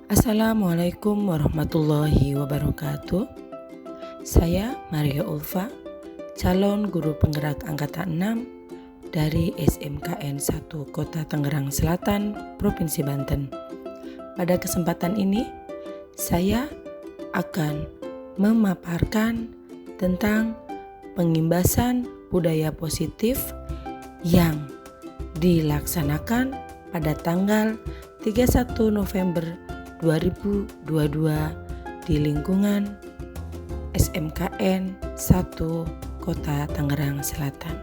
Assalamualaikum warahmatullahi wabarakatuh. Saya Maria Ulfa, calon guru penggerak angkatan 6 dari SMKN 1 Kota Tangerang Selatan, Provinsi Banten. Pada kesempatan ini, saya akan memaparkan tentang pengimbasan budaya positif yang dilaksanakan pada tanggal 31 November 2022 di lingkungan SMKN 1 Kota Tangerang Selatan.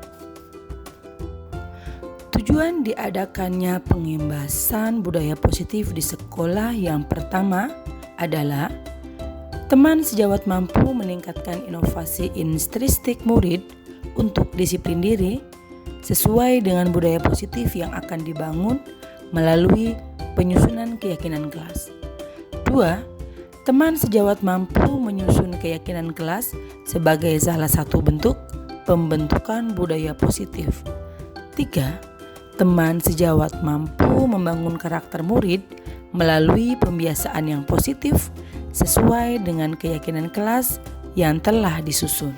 Tujuan diadakannya pengimbasan budaya positif di sekolah yang pertama adalah teman sejawat mampu meningkatkan inovasi intrinsik murid untuk disiplin diri sesuai dengan budaya positif yang akan dibangun melalui penyusunan keyakinan kelas. 2. Teman sejawat mampu menyusun keyakinan kelas sebagai salah satu bentuk pembentukan budaya positif. 3. Teman sejawat mampu membangun karakter murid melalui pembiasaan yang positif sesuai dengan keyakinan kelas yang telah disusun.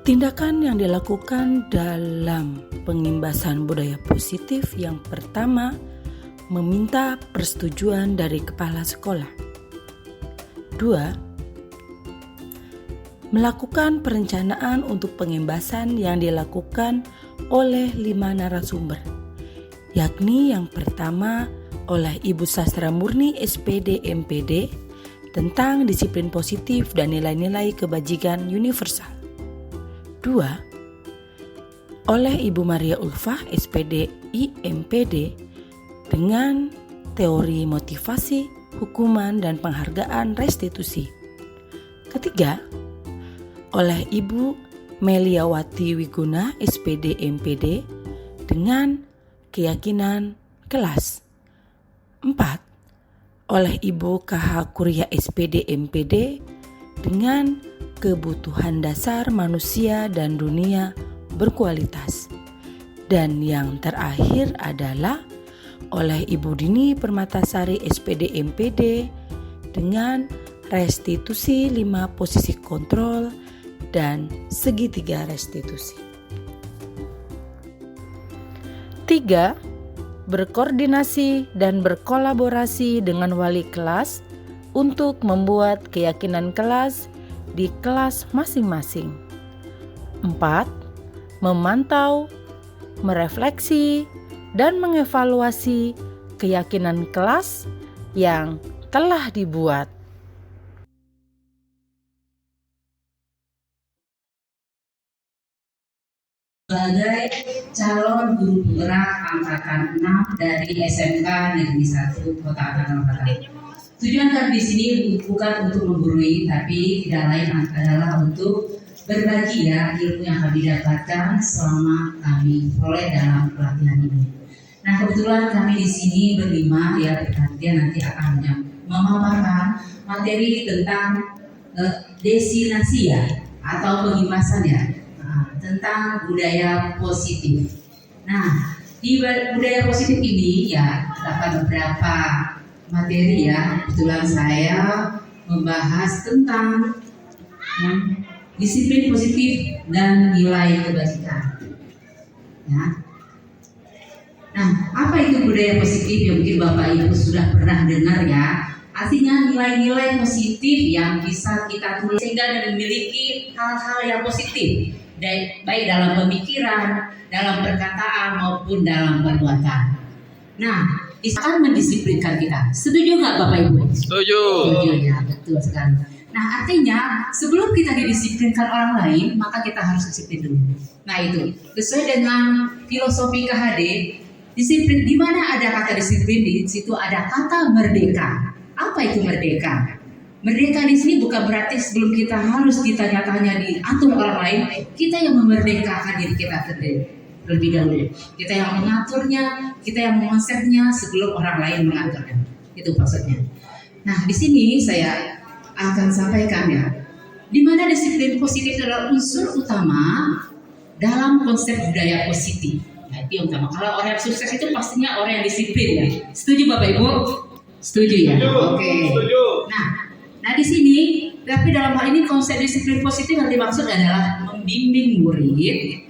Tindakan yang dilakukan dalam pengimbasan budaya positif yang pertama, meminta persetujuan dari kepala sekolah. 2. Melakukan perencanaan untuk pengimbasan yang dilakukan oleh 5 narasumber, yakni yang pertama oleh Ibu Sastra Murni SPD MPD tentang disiplin positif dan nilai-nilai kebajikan universal. 2. Oleh Ibu Maria Ulfa SPD IMPD dengan teori motivasi, hukuman, dan penghargaan restitusi. Ketiga, oleh Ibu Meliawati Wiguna SPD MPD dengan keyakinan kelas. 4. Oleh Ibu KH Kuria SPD MPD dengan kebutuhan dasar manusia dan dunia berkualitas. Dan yang terakhir adalah oleh Ibu Dini Permatasari SPD MPD dengan restitusi 5 posisi kontrol dan segitiga restitusi. 3. Berkoordinasi dan berkolaborasi dengan wali kelas untuk membuat keyakinan kelas di kelas masing-masing. 4. Memantau, merefleksi, dan mengevaluasi keyakinan kelas yang telah dibuat. Sebagai calon guru penggerak angkatan 6 dari SMK Negeri 1 Kota Tangerang. Tujuan kami di sini bukan untuk menggurui, tapi tidak lain adalah untuk berbagi ilmu yang kami dapatkan selama kami peroleh dalam pelatihan ini. Nah, kebetulan kami di sini berlima bergantian nanti akan memaparkan materi tentang destinasi atau pengimbasan tentang budaya positif. Nah, di budaya positif ini terdapat beberapa materi kebetulan saya membahas tentang disiplin positif dan nilai kebajikan. Nah, apa itu budaya positif yang mungkin Bapak Ibu sudah pernah dengar Artinya nilai-nilai positif yang bisa kita tulis sehingga memiliki hal-hal yang positif, baik dalam pemikiran, dalam perkataan maupun dalam perbuatan. Nah, itu akan mendisiplinkan kita. Setuju nggak Bapak Ibu? Setuju. Setuju ya, betul sekali. Nah, artinya sebelum kita didisiplinkan orang lain, maka kita harus disiplin dulu. Nah, itu sesuai dengan filosofi KHD, disiplin. Di mana ada kata disiplin, di situ ada kata merdeka. Apa itu merdeka? Merdeka di sini bukan berarti sebelum kita harus ditanya-tanya diatur orang lain, kita yang memerdekakan diri kita terlebih dahulu. Kita yang mengaturnya, kita yang mengonsepnya sebelum orang lain mengaturnya. Itu maksudnya. Nah, di sini saya akan sampaikan di mana disiplin positif adalah unsur utama dalam konsep budaya positif. Nah, itu yang utama. Kalau orang yang sukses itu pastinya orang yang disiplin Setuju Bapak Ibu? Setuju ya? Oke. Setuju. Nah di sini, tapi dalam hal ini konsep disiplin positif yang dimaksud adalah membimbing murid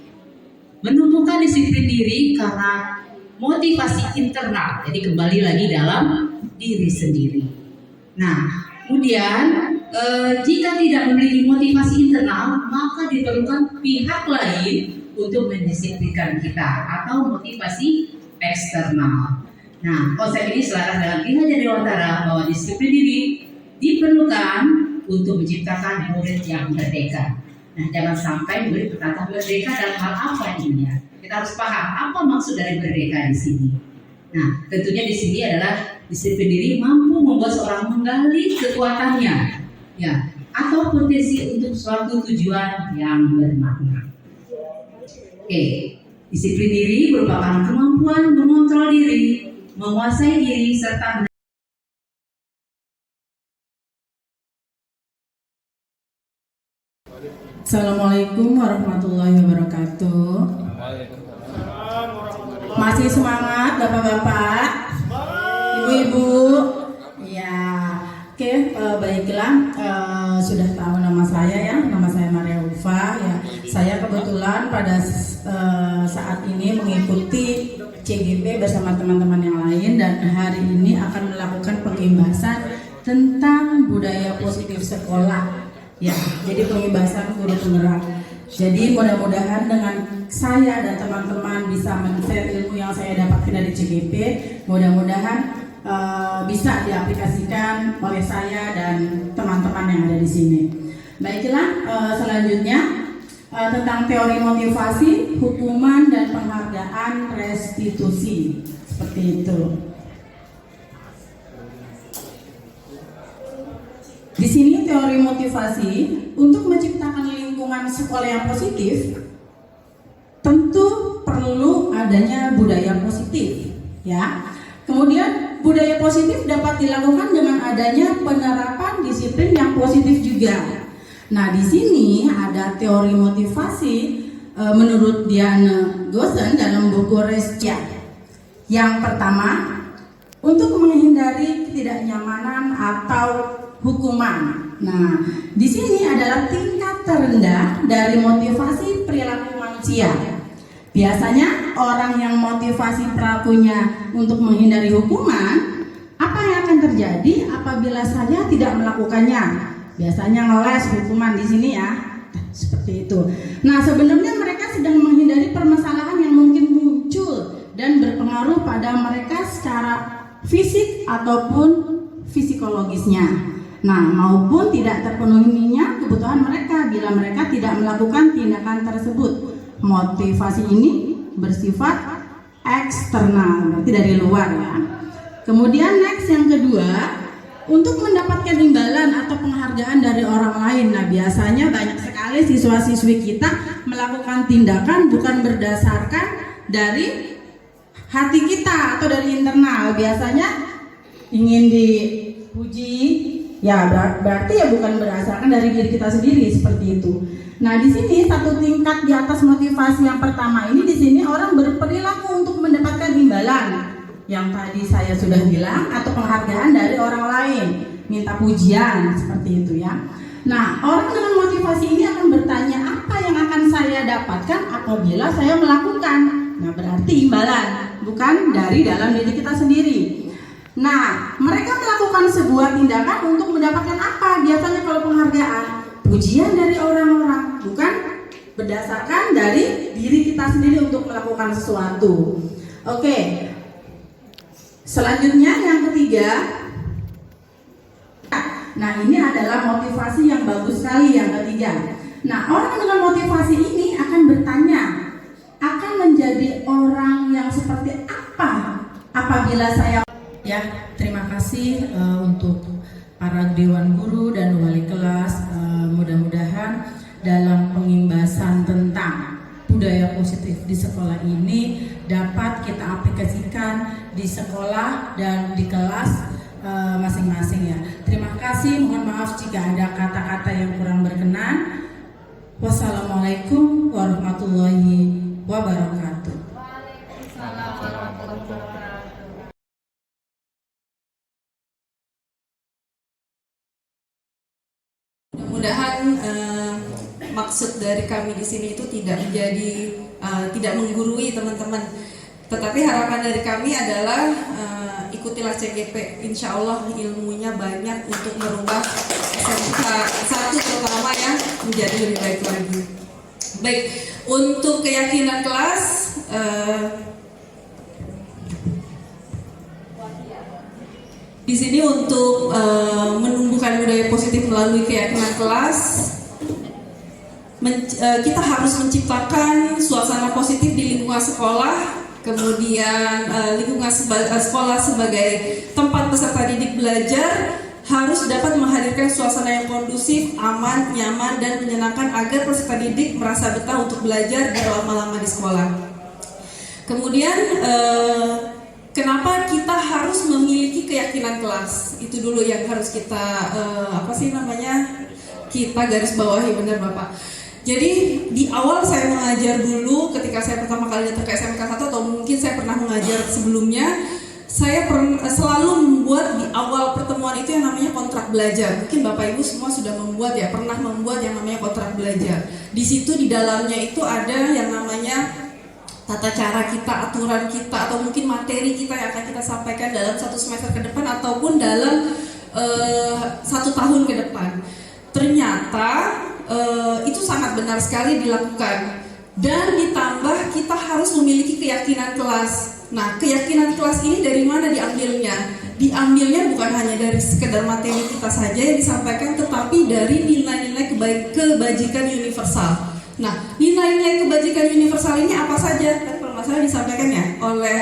menumbuhkan disiplin diri karena motivasi internal. Jadi kembali lagi dalam diri sendiri. Nah, kemudian jika tidak memiliki motivasi internal, maka diperlukan pihak lain untuk mendisiplinkan kita atau motivasi eksternal. Nah, konsep ini selaras dengan Ki Hajar Dewantara bahwa disiplin diri diperlukan untuk menciptakan murid yang merdeka. Nah, jangan sampai murid berkata merdeka dalam hal apa ini ya? Kita harus paham apa maksud dari merdeka di sini. Nah, tentunya di sini adalah disiplin diri mampu membuat seorang menggali kekuatannya, ya, atau potensi untuk suatu tujuan yang bermakna. Oke, disiplin diri merupakan kemampuan mengontrol diri, menguasai diri, serta Assalamualaikum warahmatullahi wabarakatuh. Masih semangat bapak-bapak, ibu-ibu? Ya, oke, baiklah. Sudah tahu nama saya ya, nama saya Maria Ulfa. Ya, saya kebetulan pada saat ini mengikuti CGP bersama teman-teman yang lain dan hari ini akan melakukan pengimbasan tentang budaya positif sekolah. Ya, jadi pengimbasan guru penggerak. Jadi mudah-mudahan dengan saya dan teman-teman bisa men-share ilmu yang saya dapatkan dari CGP, mudah-mudahan bisa diaplikasikan oleh saya dan teman-teman yang ada di sini. Baiklah, selanjutnya tentang teori motivasi, hukuman dan penghargaan restitusi. Seperti itu. Di sini teori motivasi untuk menciptakan lingkungan sekolah yang positif tentu perlu adanya budaya positif, ya. Kemudian budaya positif dapat dilakukan dengan adanya penerapan disiplin yang positif juga. Nah, di sini ada teori motivasi menurut Diane Gosen dalam buku Restia. Yang pertama, untuk menghindari ketidaknyamanan atau hukuman. Nah, di sini adalah tingkat terendah dari motivasi perilaku manusia. Biasanya orang yang motivasi perilakunya untuk menghindari hukuman, apa yang akan terjadi apabila saya tidak melakukannya? Biasanya ngeles hukuman di sini ya, seperti itu. Nah, sebenarnya mereka sedang menghindari permasalahan yang mungkin muncul dan berpengaruh pada mereka secara fisik ataupun psikologisnya. Nah, maupun tidak terpenuhinya kebutuhan mereka bila mereka tidak melakukan tindakan tersebut. Motivasi ini bersifat eksternal, berarti dari luar ya. Kemudian next yang kedua, untuk mendapatkan imbalan atau penghargaan dari orang lain. Nah, biasanya banyak sekali siswa-siswi kita melakukan tindakan bukan berdasarkan dari hati kita atau dari internal. Biasanya ingin dipuji, ya berarti ya bukan berdasarkan dari diri kita sendiri, seperti itu. Nah, di sini satu tingkat di atas motivasi yang pertama ini, di sini orang berperilaku untuk mendapatkan imbalan yang tadi saya sudah bilang atau penghargaan dari orang lain, minta pujian seperti itu ya. Nah, orang dengan motivasi ini akan bertanya, apa yang akan saya dapatkan apabila saya melakukan? Nah, berarti imbalan, bukan dari dalam diri kita sendiri. Nah, mereka melakukan sebuah tindakan untuk mendapatkan apa? Biasanya kalau penghargaan, pujian dari orang-orang, bukan berdasarkan dari diri kita sendiri untuk melakukan sesuatu. Oke. Selanjutnya yang ketiga. Nah, ini adalah motivasi yang bagus sekali yang ketiga. Nah, orang dengan motivasi ini akan bertanya, akan menjadi orang yang seperti apa apabila saya. Ya, terima kasih untuk para dewan guru dan wali kelas. Mudah-mudahan dalam pengimbasan tentang budaya positif di sekolah ini dapat kita aplikasikan di sekolah dan di kelas masing-masing ya. Terima kasih, mohon maaf jika ada kata-kata yang kurang berkenan. Wassalamualaikum warahmatullahi wabarakatuh. mudah-mudahan maksud dari kami di sini itu tidak menggurui teman-teman, tetapi harapan dari kami adalah ikutilah CGP, insya Allah ilmunya banyak untuk merubah SMK 1 terutama ya menjadi lebih baik lagi. Baik, untuk keyakinan kelas di sini untuk menumbuhkan budaya positif melalui keyakinan kelas, kita harus menciptakan suasana positif di lingkungan sekolah, kemudian lingkungan sekolah sebagai tempat peserta didik belajar harus dapat menghadirkan suasana yang kondusif, aman, nyaman, dan menyenangkan agar peserta didik merasa betah untuk belajar berlama-lama di sekolah. Kemudian kenapa kita harus memiliki keyakinan kelas? Itu dulu yang harus kita kita garis bawahi, benar Bapak. Jadi di awal saya mengajar dulu ketika saya pertama kali datang ke SMK 1 atau mungkin saya pernah mengajar sebelumnya, saya selalu membuat di awal pertemuan itu yang namanya kontrak belajar. Mungkin Bapak Ibu semua sudah membuat ya, pernah membuat yang namanya kontrak belajar. Di situ di dalamnya itu ada yang namanya tata cara kita, aturan kita, atau mungkin materi kita yang akan kita sampaikan dalam 1 semester ke depan ataupun dalam 1 tahun ke depan. Ternyata itu sangat benar sekali dilakukan, dan ditambah kita harus memiliki keyakinan kelas. Nah, keyakinan kelas ini dari mana diambilnya? Diambilnya bukan hanya dari sekedar materi kita saja yang disampaikan, tetapi dari nilai-nilai kebajikan universal. Nah, nilai-nilai kebajikan universal ini apa saja? Kan kalau nggak salah disampaikan ya oleh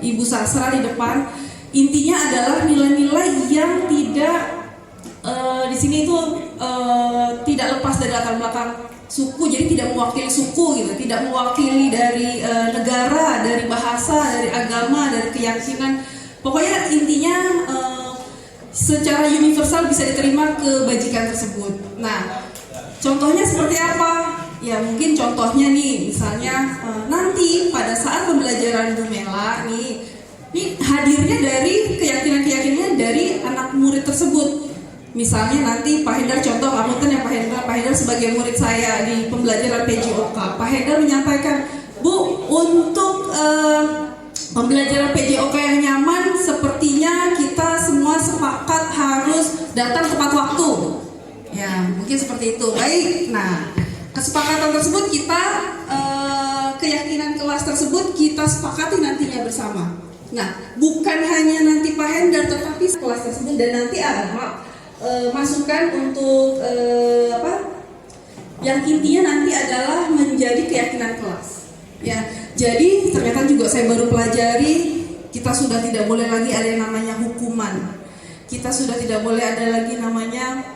Ibu Sasra di depan. Intinya adalah nilai-nilai yang tidak di sini itu tidak lepas dari latar belakang suku, jadi tidak mewakili suku gitu, tidak mewakili dari negara, dari bahasa, dari agama, dari keyakinan. Pokoknya intinya secara universal bisa diterima kebajikan tersebut. Nah, contohnya seperti apa? Ya mungkin contohnya nih, misalnya nanti pada saat pembelajaran Bu Mela nih hadirnya dari keyakinan-keyakinannya dari anak murid tersebut. Misalnya nanti Pak Hendar, contoh ngapunten ya Pak Hendar sebagai murid saya di pembelajaran PJOK, Pak Hendar menyampaikan, Bu, untuk pembelajaran PJOK yang nyaman sepertinya kita semua sepakat harus datang tepat waktu. Ya mungkin seperti itu. Baik, nah kesepakatan tersebut kita keyakinan kelas tersebut kita sepakati nantinya bersama. Nah, bukan hanya nanti Pak Hendar, tetapi kelas tersebut dan nanti ada masukan untuk yang intinya nanti adalah menjadi keyakinan kelas. Ya, jadi ternyata juga saya baru pelajari, kita sudah tidak boleh lagi ada yang namanya hukuman. Kita sudah tidak boleh ada lagi namanya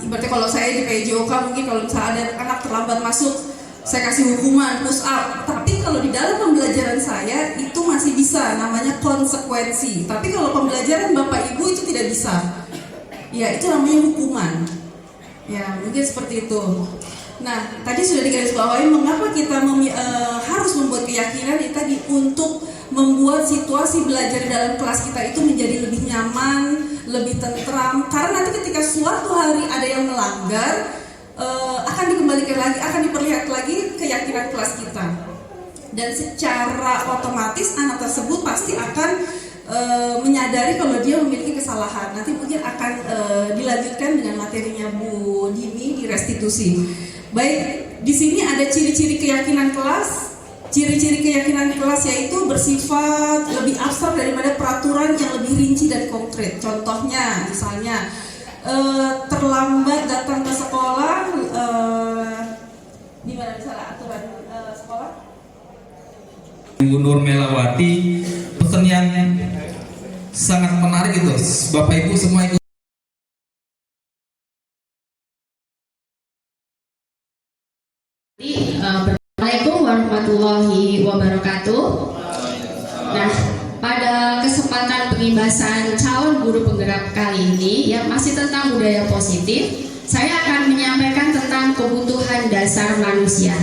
ibaratnya kalau saya di PJOK mungkin kalau misalnya ada anak terlambat masuk, saya kasih hukuman push up. Tapi kalau di dalam pembelajaran saya itu masih bisa namanya konsekuensi. Tapi kalau pembelajaran Bapak Ibu itu tidak bisa. Ya itu namanya hukuman. Ya mungkin seperti itu. Nah tadi sudah digarisbawahi mengapa kita harus membuat keyakinan itu tadi untuk membuat situasi belajar dalam kelas kita itu menjadi lebih nyaman, lebih tentram. Karena nanti ketika suatu hari ada yang melanggar, akan dikembalikan lagi, akan diperlihat lagi keyakinan kelas kita, dan secara otomatis anak tersebut pasti akan menyadari kalau dia memiliki kesalahan. Nanti mungkin akan dilanjutkan dengan materinya Bu Dini di restitusi. Baik, di sini ada ciri-ciri keyakinan kelas. Ciri-ciri keyakinan kelas yaitu bersifat lebih abstrak daripada peraturan yang lebih rinci dan konkret. Contohnya, misalnya terlambat datang ke sekolah, di mana misalnya aturan sekolah? Bu Nur Melawati, pesan yang sangat menarik itu, Bapak Ibu semua ikut. Assalamualaikum warahmatullahi wabarakatuh. Nah, pada kesempatan pengibasan calon guru penggerak kali ini, ya masih tentang budaya positif, saya akan menyampaikan tentang kebutuhan dasar manusia.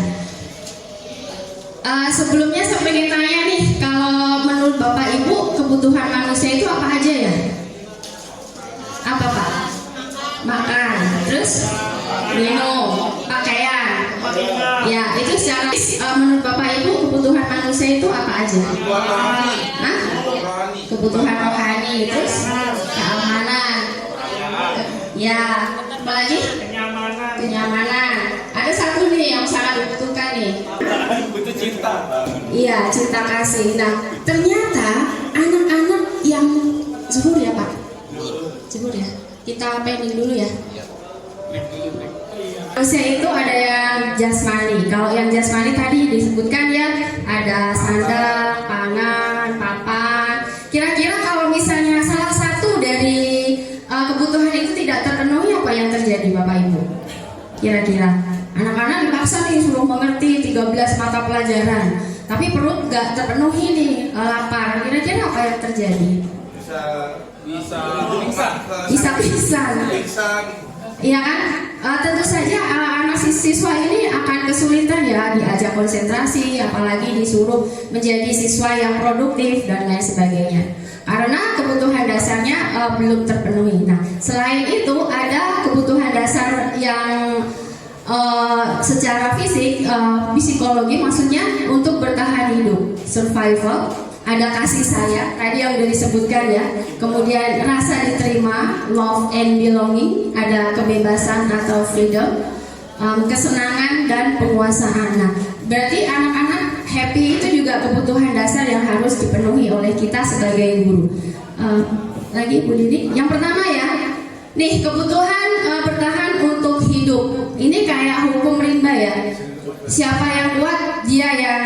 Sebelumnya saya ingin tanya nih, kalau menurut Bapak Ibu kebutuhan manusia itu apa aja ya? Apa Pak? Makan. Terus Next, menurut Bapak Ibu kebutuhan manusia itu apa aja? Hah? Kebutuhan rohani, terus keamanan, ya, apa lagi? Kenyamanan. Ada satu nih yang sangat dibutuhkan nih. Butuh cinta. Iya, cinta kasih. Nah, ternyata anak-anak yang zuhur ya Pak? Zuhur ya. Kita pending dulu ya. Manusia itu ada yang jasmani. Kalau yang jasmani tadi disebutkan ya, ada sandang, pangan, papan. Kira-kira kalau misalnya salah satu dari kebutuhan itu tidak terpenuhi, apa yang terjadi Bapak Ibu? Kira-kira anak-anak dipaksa nih suruh mengerti 13 mata pelajaran, tapi perut nggak terpenuhi nih, lapar. Kira-kira apa yang terjadi? Bisa pingsan. Iya kan? Tentu saja anak siswa ini akan kesulitan ya diajak konsentrasi, apalagi disuruh menjadi siswa yang produktif dan lain sebagainya. Karena kebutuhan dasarnya belum terpenuhi. Nah, selain itu ada kebutuhan dasar yang secara fisik, psikologi maksudnya untuk bertahan hidup, survival. Ada kasih sayang, tadi yang sudah disebutkan ya. Kemudian rasa diterima, love and belonging. Ada kebebasan atau freedom, kesenangan dan penguasaan. Nah, berarti anak-anak happy itu juga kebutuhan dasar yang harus dipenuhi oleh kita sebagai guru. Lagi Bu Dini, yang pertama ya, nih kebutuhan bertahan untuk hidup. Ini kayak hukum rimba ya. Siapa yang kuat, dia yang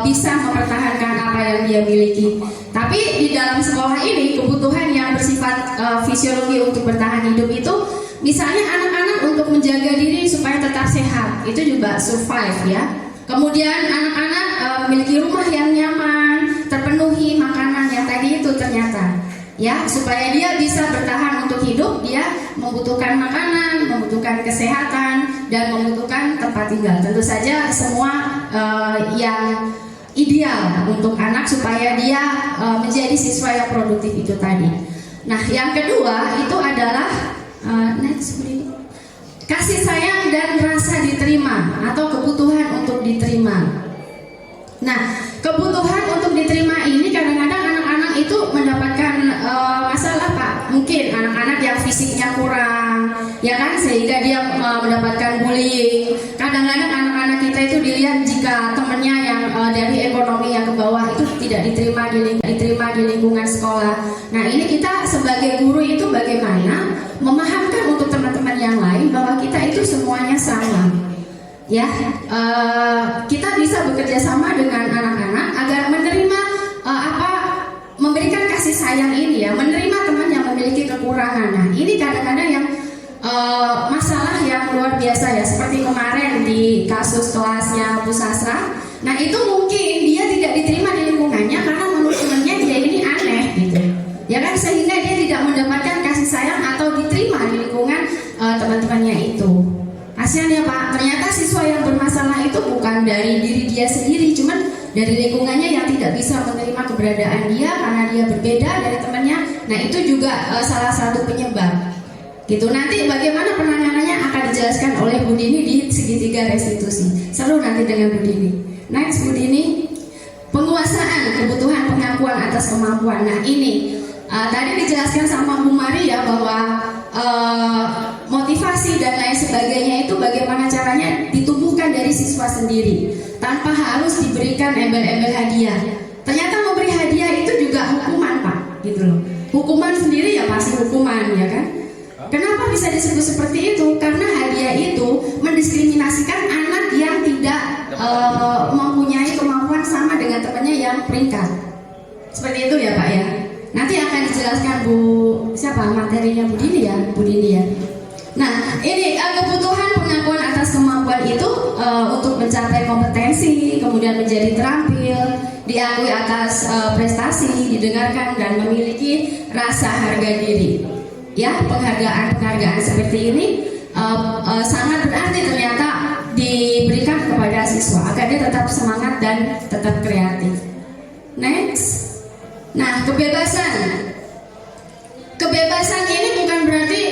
bisa mempertahankan apa yang dia miliki. Tapi di dalam sekolah ini kebutuhan yang bersifat fisiologi untuk bertahan hidup itu, misalnya anak-anak untuk menjaga diri supaya tetap sehat, itu juga survive ya. Kemudian anak-anak memiliki rumah yang nyaman, terpenuhi makanan yang tadi itu ternyata ya, supaya dia bisa bertahan untuk hidup, dia membutuhkan makanan, membutuhkan kesehatan, dan membutuhkan tempat tinggal. Tentu saja semua yang ideal untuk anak supaya dia menjadi siswa yang produktif itu tadi. Nah, yang kedua itu adalah next, kasih sayang dan rasa diterima atau kebutuhan untuk diterima. Nah, kebutuhan untuk diterima ini kadang-kadang anak-anak itu mendapatkan masalah Pak. Mungkin anak-anak yang fisiknya kurang, ya kan, sehingga dia mendapatkan bullying. Kadang-kadang anak-anak kita itu dilihat jika temannya yang dari ekonomi yang ke bawah itu tidak diterima di lingkungan sekolah. Nah, ini kita sebagai guru itu bagaimana memahamkan untuk teman-teman yang lain bahwa kita itu semuanya sama. Ya, kita bisa bekerja sama dengan anak-anak agar menerima memberikan kasih sayang ini ya, menerima teman yang memiliki kekurangan. Nah, ini kadang-kadang yang masalah yang luar biasa ya, seperti kemarin di kasus kelasnya Bu Sasra. Nah, itu mungkin dia tidak diterima di lingkungannya karena menurut temannya dia ini aneh gitu, ya kan, sehingga dia tidak mendapatkan kasih sayang atau diterima di lingkungan teman-temannya itu. Kasihan ya Pak, ternyata siswa yang bermasalah itu bukan dari diri dia sendiri, cuman dari lingkungannya yang tidak bisa menerima keberadaan dia karena dia berbeda dari temannya. Nah, itu juga salah satu penyebab. Gitu. Nanti bagaimana penanganannya akan dijelaskan oleh Bu Dini di segitiga restitusi. Seru nanti dengan Bu Dini. Next Bu Dini, penguasaan kebutuhan pengakuan atas kemampuan. Nah, ini tadi dijelaskan sama Bu Mari ya bahwa motivasi dan lain sebagainya itu bagaimana caranya ditumbuhkan dari siswa sendiri tanpa harus diberikan embel-embel hadiah. Ternyata memberi hadiah itu juga hukuman Pak, gitu loh. Hukuman sendiri ya pasti hukuman ya kan. Kenapa bisa disebut seperti itu? Karena hadiah itu mendiskriminasikan anak yang tidak mempunyai kemampuan sama dengan temannya yang peringkat. Seperti itu ya Pak ya. Nanti akan dijelaskan Bu siapa materinya Bu Dini ya, Bu Dini ya. Nah, ini kebutuhan pengakuan atas kemampuan itu untuk mencapai kompetensi, kemudian menjadi terampil, diakui atas prestasi, didengarkan dan memiliki rasa harga diri. Ya, penghargaan seperti ini sangat berarti ternyata diberikan kepada siswa agar dia tetap semangat dan tetap kreatif. Next. Nah, kebebasan ini bukan berarti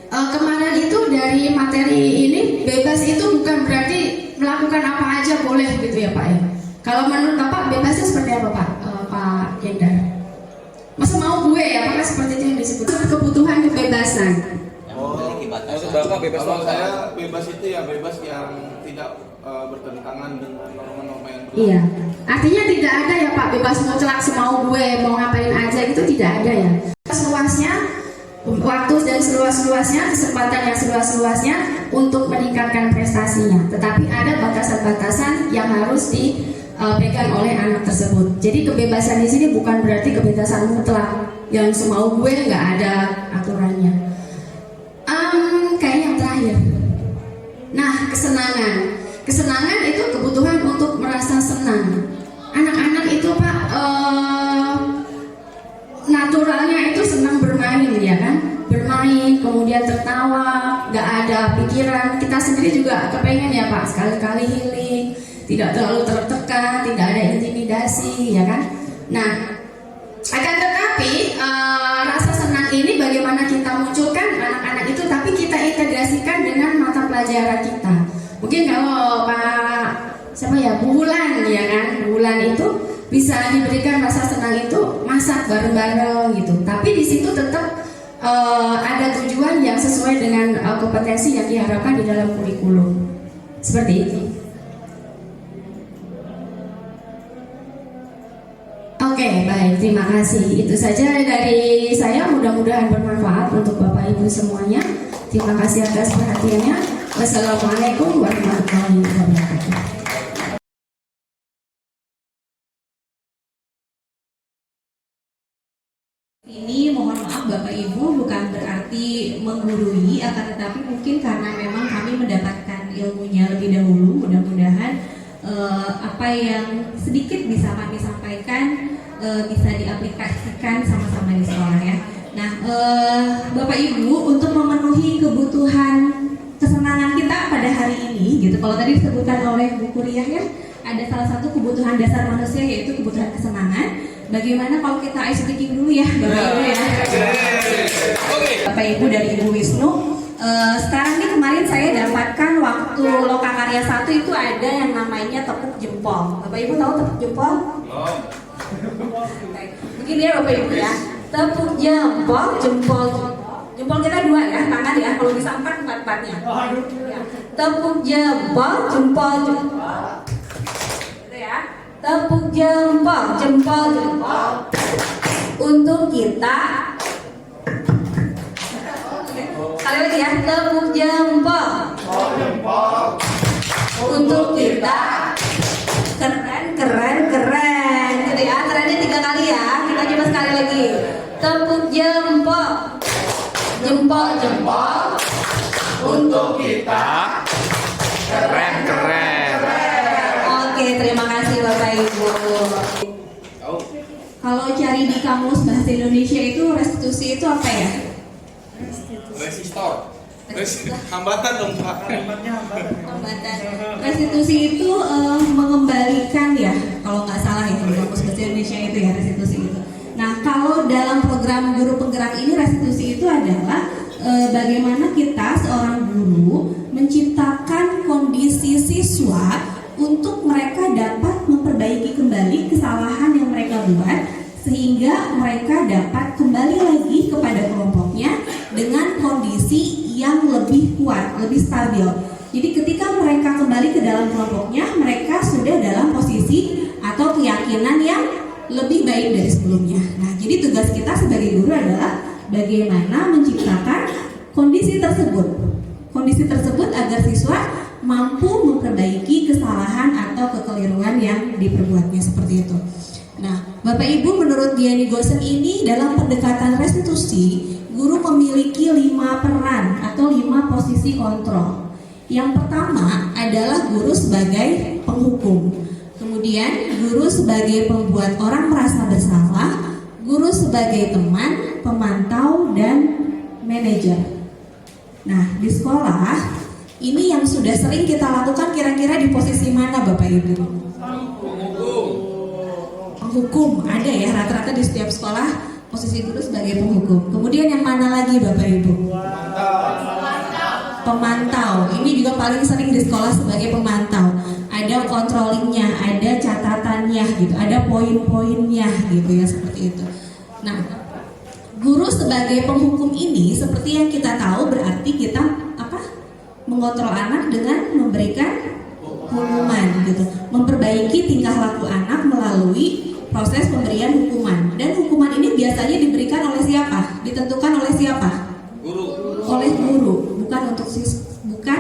kemarin itu dari materi ini bebas itu bukan berarti melakukan apa aja boleh gitu ya Pak ya. Kalau menurut Bapak bebasnya seperti apa Pak? Pak Gendar? Masa mau gue ya? Apakah seperti itu yang disebut kebutuhan kebebasan? Maksud Bapak bebas kalau saya bebas itu ya bebas yang tidak bertentangan dengan norma-norma yang berlaku. Iya. Artinya tidak ada ya Pak bebas mutlak semau gue mau ngapain aja itu tidak ada ya. Seluasnya waktu dan seluas-luasnya, kesempatan yang seluas-luasnya untuk meningkatkan prestasinya. Tetapi ada batasan-batasan yang harus dipegang oleh anak tersebut. Jadi kebebasan di sini bukan berarti kebebasan mutlak yang semau gue, nggak ada aturannya. Kayak yang terakhir. Nah, kesenangan. Kesenangan itu kebutuhan untuk merasa senang. Anak-anak itu Pak naturalnya itu senang bermain ya kan, bermain kemudian tertawa, nggak ada pikiran. Kita sendiri juga kepengen ya Pak sekali-kali healing, tidak terlalu tertekan, tidak ada intimidasi ya kan. Nah, akan tetapi rasa senang ini bagaimana kita munculkan anak-anak itu, tapi kita integrasikan dengan mata pelajaran kita. Mungkin kalau Pak siapa ya Bulan ya kan, Bulan itu bisa diberikan rasa senang itu masak bareng-bareng gitu. Tapi di situ tetap ada tujuan yang sesuai dengan kompetensi yang diharapkan di dalam kurikulum. Seperti itu. Oke, baik, terima kasih. Itu saja dari saya, mudah-mudahan bermanfaat untuk Bapak Ibu semuanya. Terima kasih atas perhatiannya. Wassalamualaikum warahmatullahi wabarakatuh. Ini mohon maaf Bapak Ibu bukan berarti menggurui, akan tetapi mungkin karena memang kami mendapatkan ilmunya lebih dahulu, mudah-mudahan apa yang sedikit bisa kami sampaikan bisa diaplikasikan sama-sama di sekolah ya. Nah, Bapak Ibu untuk memenuhi kebutuhan kesenangan kita pada hari ini gitu. Kalau tadi disebutkan oleh Bu Kuliah ya, ada salah satu kebutuhan dasar manusia yaitu kebutuhan kesenangan. Bagaimana kalau kita ice breaking dulu ya Bapak Ibu ya. Bapak Ibu dari Ibu Wisnu. Sekarang nih kemarin saya dapatkan waktu Lokakarya 1 itu ada yang namanya tepuk jempol. Bapak Ibu tahu tepuk jempol? Mungkin ya Bapak Ibu ya. Tepuk jempol, jempol. Jempol kita 2 ya, tangan ya. Kalau bisa 4, 4-4-nya. Ya. Tepuk jempol, jempol, jempol. Gitu ya. Tepuk jempol, jempol, jempol. Untuk kita. Sekali lagi ya, tepuk jempol. Untuk kita. Keren, keren, keren. Gitu ya, kerennya 3 kali ya. Kita coba sekali lagi. Tepuk jempol. Jempol, jempol. Untuk kita. Keren, keren. Oke, terima kasih Bapak Ibu. Kalau cari di kamus bahasa Indonesia itu restitusi itu apa ya? Resistor. Hambatan dong Pak. Hambatan. Restitusi itu mengembalikan ya, kalau nggak salah ya di kamus bahasa Indonesia itu ya restitusi itu. Nah, kalau dalam program guru penggerak ini restitusi itu adalah bagaimana kita seorang guru menciptakan kondisi siswa untuk mereka dapat memperbaiki kembali kesalahan yang mereka buat sehingga mereka dapat kembali lagi kepada kelompoknya dengan kondisi yang lebih kuat, lebih stabil. Jadi ketika mereka kembali ke dalam kelompoknya, mereka sudah dalam posisi atau keyakinan yang lebih baik dari sebelumnya. Nah, jadi tugas kita sebagai guru adalah bagaimana menciptakan kondisi tersebut. Kondisi tersebut agar siswa mampu memperbaiki kesalahan atau kekeliruan yang diperbuatnya seperti itu. Nah, Bapak Ibu menurut Diani Gosen ini dalam pendekatan restitusi, guru memiliki 5 peran atau 5 posisi kontrol. Yang pertama adalah guru sebagai penghukum. Kemudian guru sebagai pembuat orang merasa bersalah, guru sebagai teman, pemantau, dan manajer. Nah, di sekolah ini yang sudah sering kita lakukan kira-kira di posisi mana Bapak Ibu? Penghukum. Ada ya rata-rata di setiap sekolah posisi guru sebagai penghukum. Kemudian yang mana lagi Bapak Ibu? Pemantau. Ini juga paling sering di sekolah sebagai pemantau. aturannya gitu, ada poin-poinnya gitu ya, seperti itu. Nah, guru sebagai penghukum ini seperti yang kita tahu berarti kita mengontrol anak dengan memberikan hukuman gitu, memperbaiki tingkah laku anak melalui proses pemberian hukuman. Dan hukuman ini biasanya diberikan oleh siapa? Ditentukan oleh siapa? Guru. Oleh guru, bukan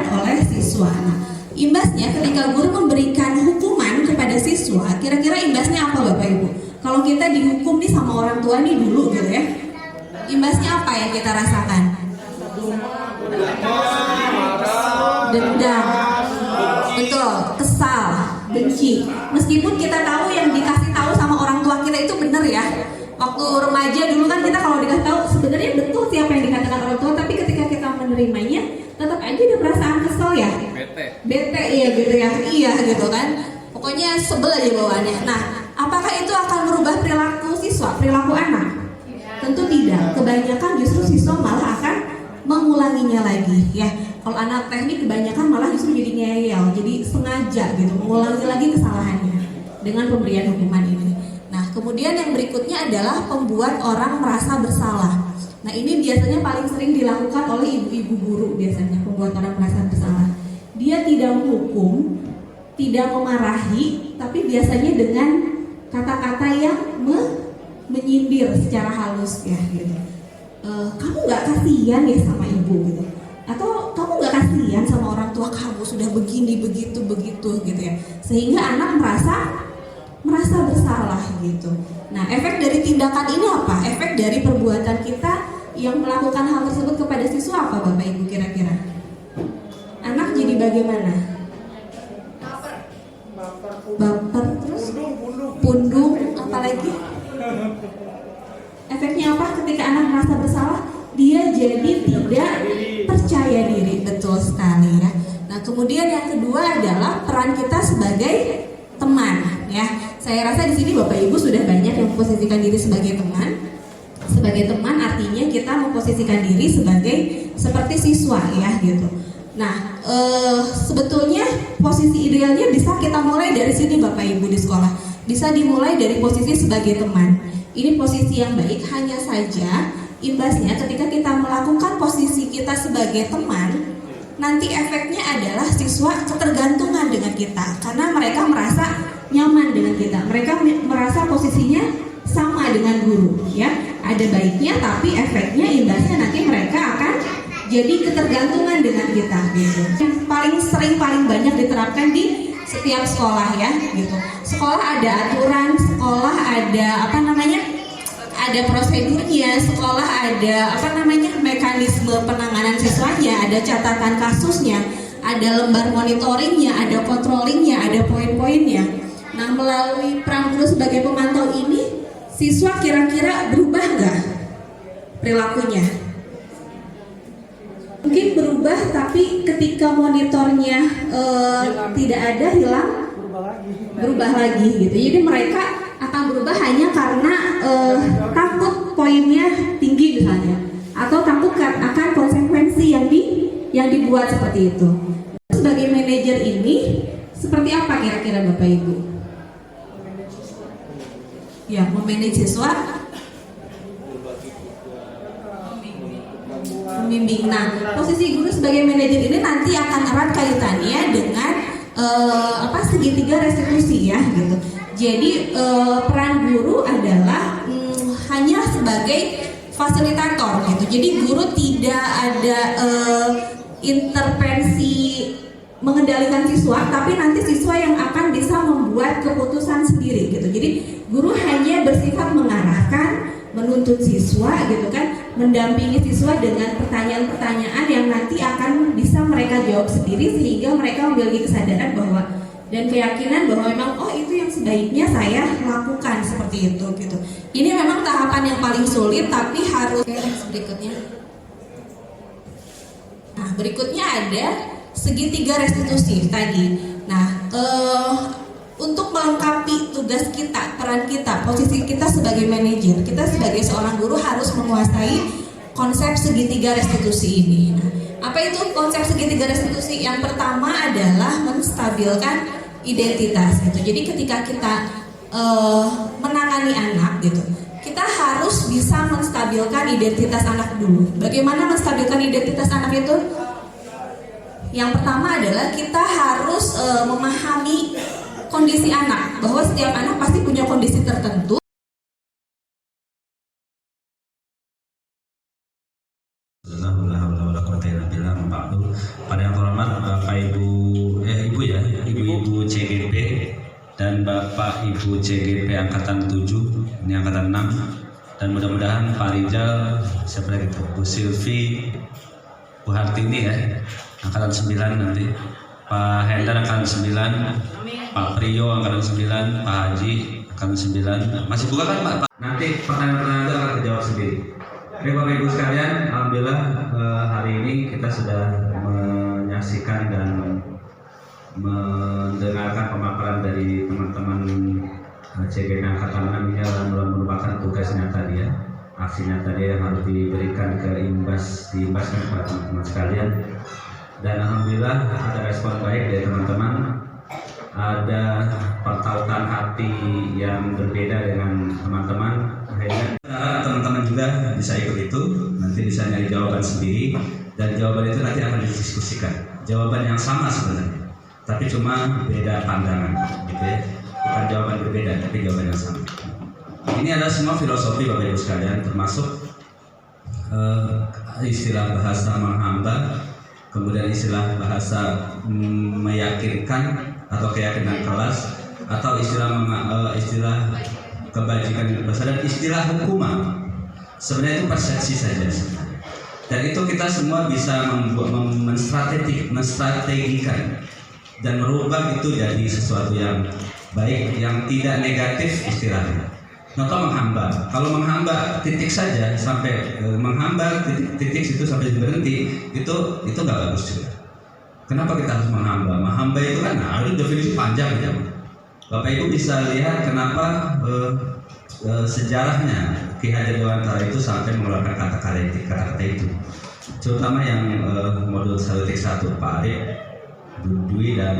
oleh siswa. Nah, imbasnya ketika guru memberikan hukuman kepada siswa, kira-kira imbasnya apa Bapak Ibu? Kalau kita dihukum nih sama orang tua nih dulu gitu ya, imbasnya apa yang kita rasakan? Dendam, betul, kesal, benci. Meskipun kita tahu yang dikasih tahu sama orang tua kita itu benar ya. Waktu remaja dulu kan kita kalau dikasih tahu sebenarnya betul siapa yang dikatakan orang tua, tapi ketika kita menerimanya tetap aja ada perasaan kesel ya. Bete ya gitu ya, iya gitu kan. Pokoknya sebel aja bawaannya. Nah, apakah itu akan merubah perilaku siswa, perilaku anak? Tentu tidak. Kebanyakan justru siswa malah akan mengulanginya lagi ya. Kalau anak teknik kebanyakan malah justru jadi ngeyel, jadi sengaja gitu mengulangi lagi kesalahannya dengan pemberian hukuman ini. Nah, kemudian yang berikutnya adalah pembuat orang merasa bersalah. Nah, ini biasanya paling sering dilakukan oleh ibu-ibu guru biasanya, pembuat orang merasa bersalah. Dia tidak menghukum, tidak memarahi, tapi biasanya dengan kata-kata yang menyindir secara halus ya gitu. Kamu nggak kasihan ya sama ibu gitu, atau kamu nggak kasihan sama orang tua kamu sudah begini begitu gitu ya, sehingga anak merasa bersalah gitu. Nah, efek dari tindakan ini apa? Efek dari perbuatan kita yang melakukan hal tersebut kepada siswa apa Bapak Ibu kira-kira? Anak jadi bagaimana? Baper terus? Pundung, apalagi? Efeknya apa ketika anak merasa bersalah? Dia jadi tidak percaya diri, betul sekali ya. Nah, kemudian yang kedua adalah peran kita sebagai teman ya. Saya rasa di sini Bapak Ibu sudah banyak yang memposisikan diri sebagai teman. Sebagai teman artinya kita memposisikan diri sebagai seperti siswa ya gitu. Nah, sebetulnya posisi idealnya bisa kita mulai dari sini Bapak Ibu di sekolah. Bisa dimulai dari posisi sebagai teman. Ini posisi yang baik, hanya saja imbasnya ketika kita melakukan posisi kita sebagai teman, nanti efeknya adalah siswa ketergantungan dengan kita karena mereka merasa nyaman dengan kita. Mereka merasa posisinya sama dengan guru ya. Ada baiknya tapi efeknya imbasnya nanti mereka akan jadi ketergantungan dengan kita gitu. Yang paling banyak diterapkan di setiap sekolah ya gitu. Sekolah ada aturan, sekolah ada ada prosedurnya, sekolah ada mekanisme penanganan siswanya, ada catatan kasusnya, ada lembar monitoringnya, ada controllingnya, ada poin-poinnya. Nah, melalui peran guru sebagai pemantau ini, siswa kira-kira berubah nggak perilakunya? Mungkin berubah, tapi ketika monitornya tidak ada, hilang, berubah lagi gitu. Jadi mereka akan berubah hanya karena takut poinnya tinggi misalnya, atau takut akan konsekuensi yang dibuat seperti itu. Sebagai manajer ini seperti apa kira-kira Bapak Ibu? Ya, memanage siswa, membimbing. Nah, posisi guru sebagai manajer ini nanti akan erat kaitannya dengan segitiga restitusi ya gitu. Jadi peran guru adalah hanya sebagai fasilitator gitu. Jadi guru tidak ada intervensi mengendalikan siswa, tapi nanti siswa yang akan bisa membuat keputusan sendiri gitu. Jadi guru hanya bersifat mengarahkan, menuntut siswa gitu kan, mendampingi siswa dengan pertanyaan-pertanyaan yang nanti akan bisa mereka jawab sendiri, sehingga mereka memiliki kesadaran bahwa dan keyakinan bahwa memang itu yang sebaiknya saya lakukan seperti itu gitu. Ini memang tahapan yang paling sulit, tapi harus berikutnya. Nah, berikutnya ada segitiga restitusi tadi. Nah, untuk melengkapi tugas kita, peran kita, posisi kita sebagai manajer, kita sebagai seorang guru harus menguasai konsep segitiga restitusi ini. Nah, apa itu konsep segitiga restitusi? Yang pertama adalah menstabilkan identitas gitu. Jadi ketika kita menangani anak gitu, kita harus bisa menstabilkan identitas anak dulu. Bagaimana menstabilkan identitas anak itu? Yang pertama adalah kita harus memahami kondisi anak, bahwa setiap anak pasti punya kondisi tertentu. Pada yang terhormat Bapak Ibu CGP dan Bapak Ibu CGP angkatan 7, ini angkatan 6, dan mudah-mudahan Pak Rijal seperti itu, Bu Silvi, Bu Hartini ya, angkatan 9 nanti, Pak Hendar angkatan 9, Pak Priyo angkatan 9, Pak Haji angkatan 9. Masih buka kan Pak? Nanti pertanyaan-pertanyaan itu akan dijawab sendiri. Oke Bapak Ibu sekalian, alhamdulillah hari ini kita sudah menyaksikan dan mendengarkan pemaparan dari teman-teman CGP angkatan 6 ini merupakan tugasnya tadi ya, aksinya tadi yang harus diberikan diimbaskan kepada teman-teman sekalian. Dan alhamdulillah ada respon baik dari teman-teman, ada pertautan hati yang berbeda dengan teman-teman. Akhirnya teman-teman juga bisa ikut itu, nanti bisa nyari jawaban sendiri, dan jawaban itu nanti akan didiskusikan. Jawaban yang sama sebenarnya, tapi cuma beda pandangan, gitu ya. Bukan jawaban berbeda, tapi jawaban yang sama. Ini adalah semua filosofi Bapak Ibu sekalian, termasuk istilah bahasa menghamba, kemudian istilah bahasa meyakinkan atau keyakinan kelas, atau istilah kebajikan bahasa, dan istilah hukuman. Sebenarnya itu persepsi saja. Dan itu kita semua bisa menstrategikan dan merubah itu jadi sesuatu yang baik, yang tidak negatif istilahnya. Contoh menghamba. Kalau menghamba titik saja sampai menghamba titik situ sampai berhenti, itu nggak bagus juga. Kenapa kita harus menghamba? Menghamba itu kan ada definisi panjang ya. Bapak Ibu bisa lihat kenapa sejarahnya Ki Hajar Dewantara itu sampai mengeluarkan kata-kata itu. Terutama yang modul 1.1 Pak Arif, Bu Dwi dan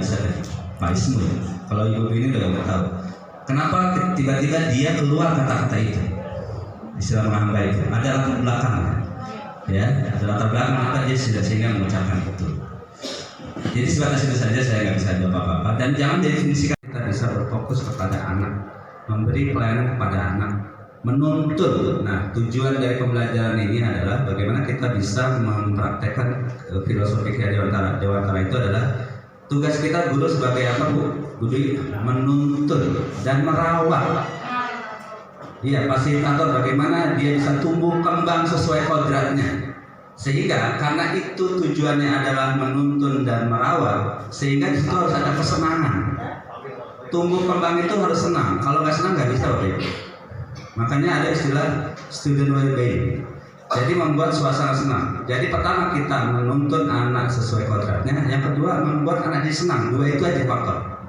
Pak Ismu. Kalau Ibu ini udah nggak tahu. Kenapa tiba-tiba dia keluar kata-kata itu? Istilah menghamba itu ada latar belakang, ya, ada latar belakang kenapa dia sehingga mengucapkan itu. Jadi sebatas itu saja, saya nggak bisa jawab apa-apa. Dan jangan definisikan, kita bisa berfokus kepada anak, memberi pelayanan kepada anak, menuntun. Nah, tujuan dari pembelajaran ini adalah bagaimana kita bisa mempraktekkan filosofi Ki Hajar Dewantara itu adalah tugas kita guru sebagai apa Bu? Guru menuntun dan merawat. Iya, fasilitator bagaimana dia bisa tumbuh kembang sesuai kodratnya. Sehingga karena itu tujuannya adalah menuntun dan merawat, sehingga itu harus ada kesenangan. Tumbuh kembang itu harus senang. Kalau nggak senang nggak bisa Bapak Ibu. Makanya ada istilah student well-being. Jadi membuat suasana senang. Jadi pertama kita menuntun anak sesuai kodratnya. Yang kedua membuat anak jadi senang. Dua itu aja faktor.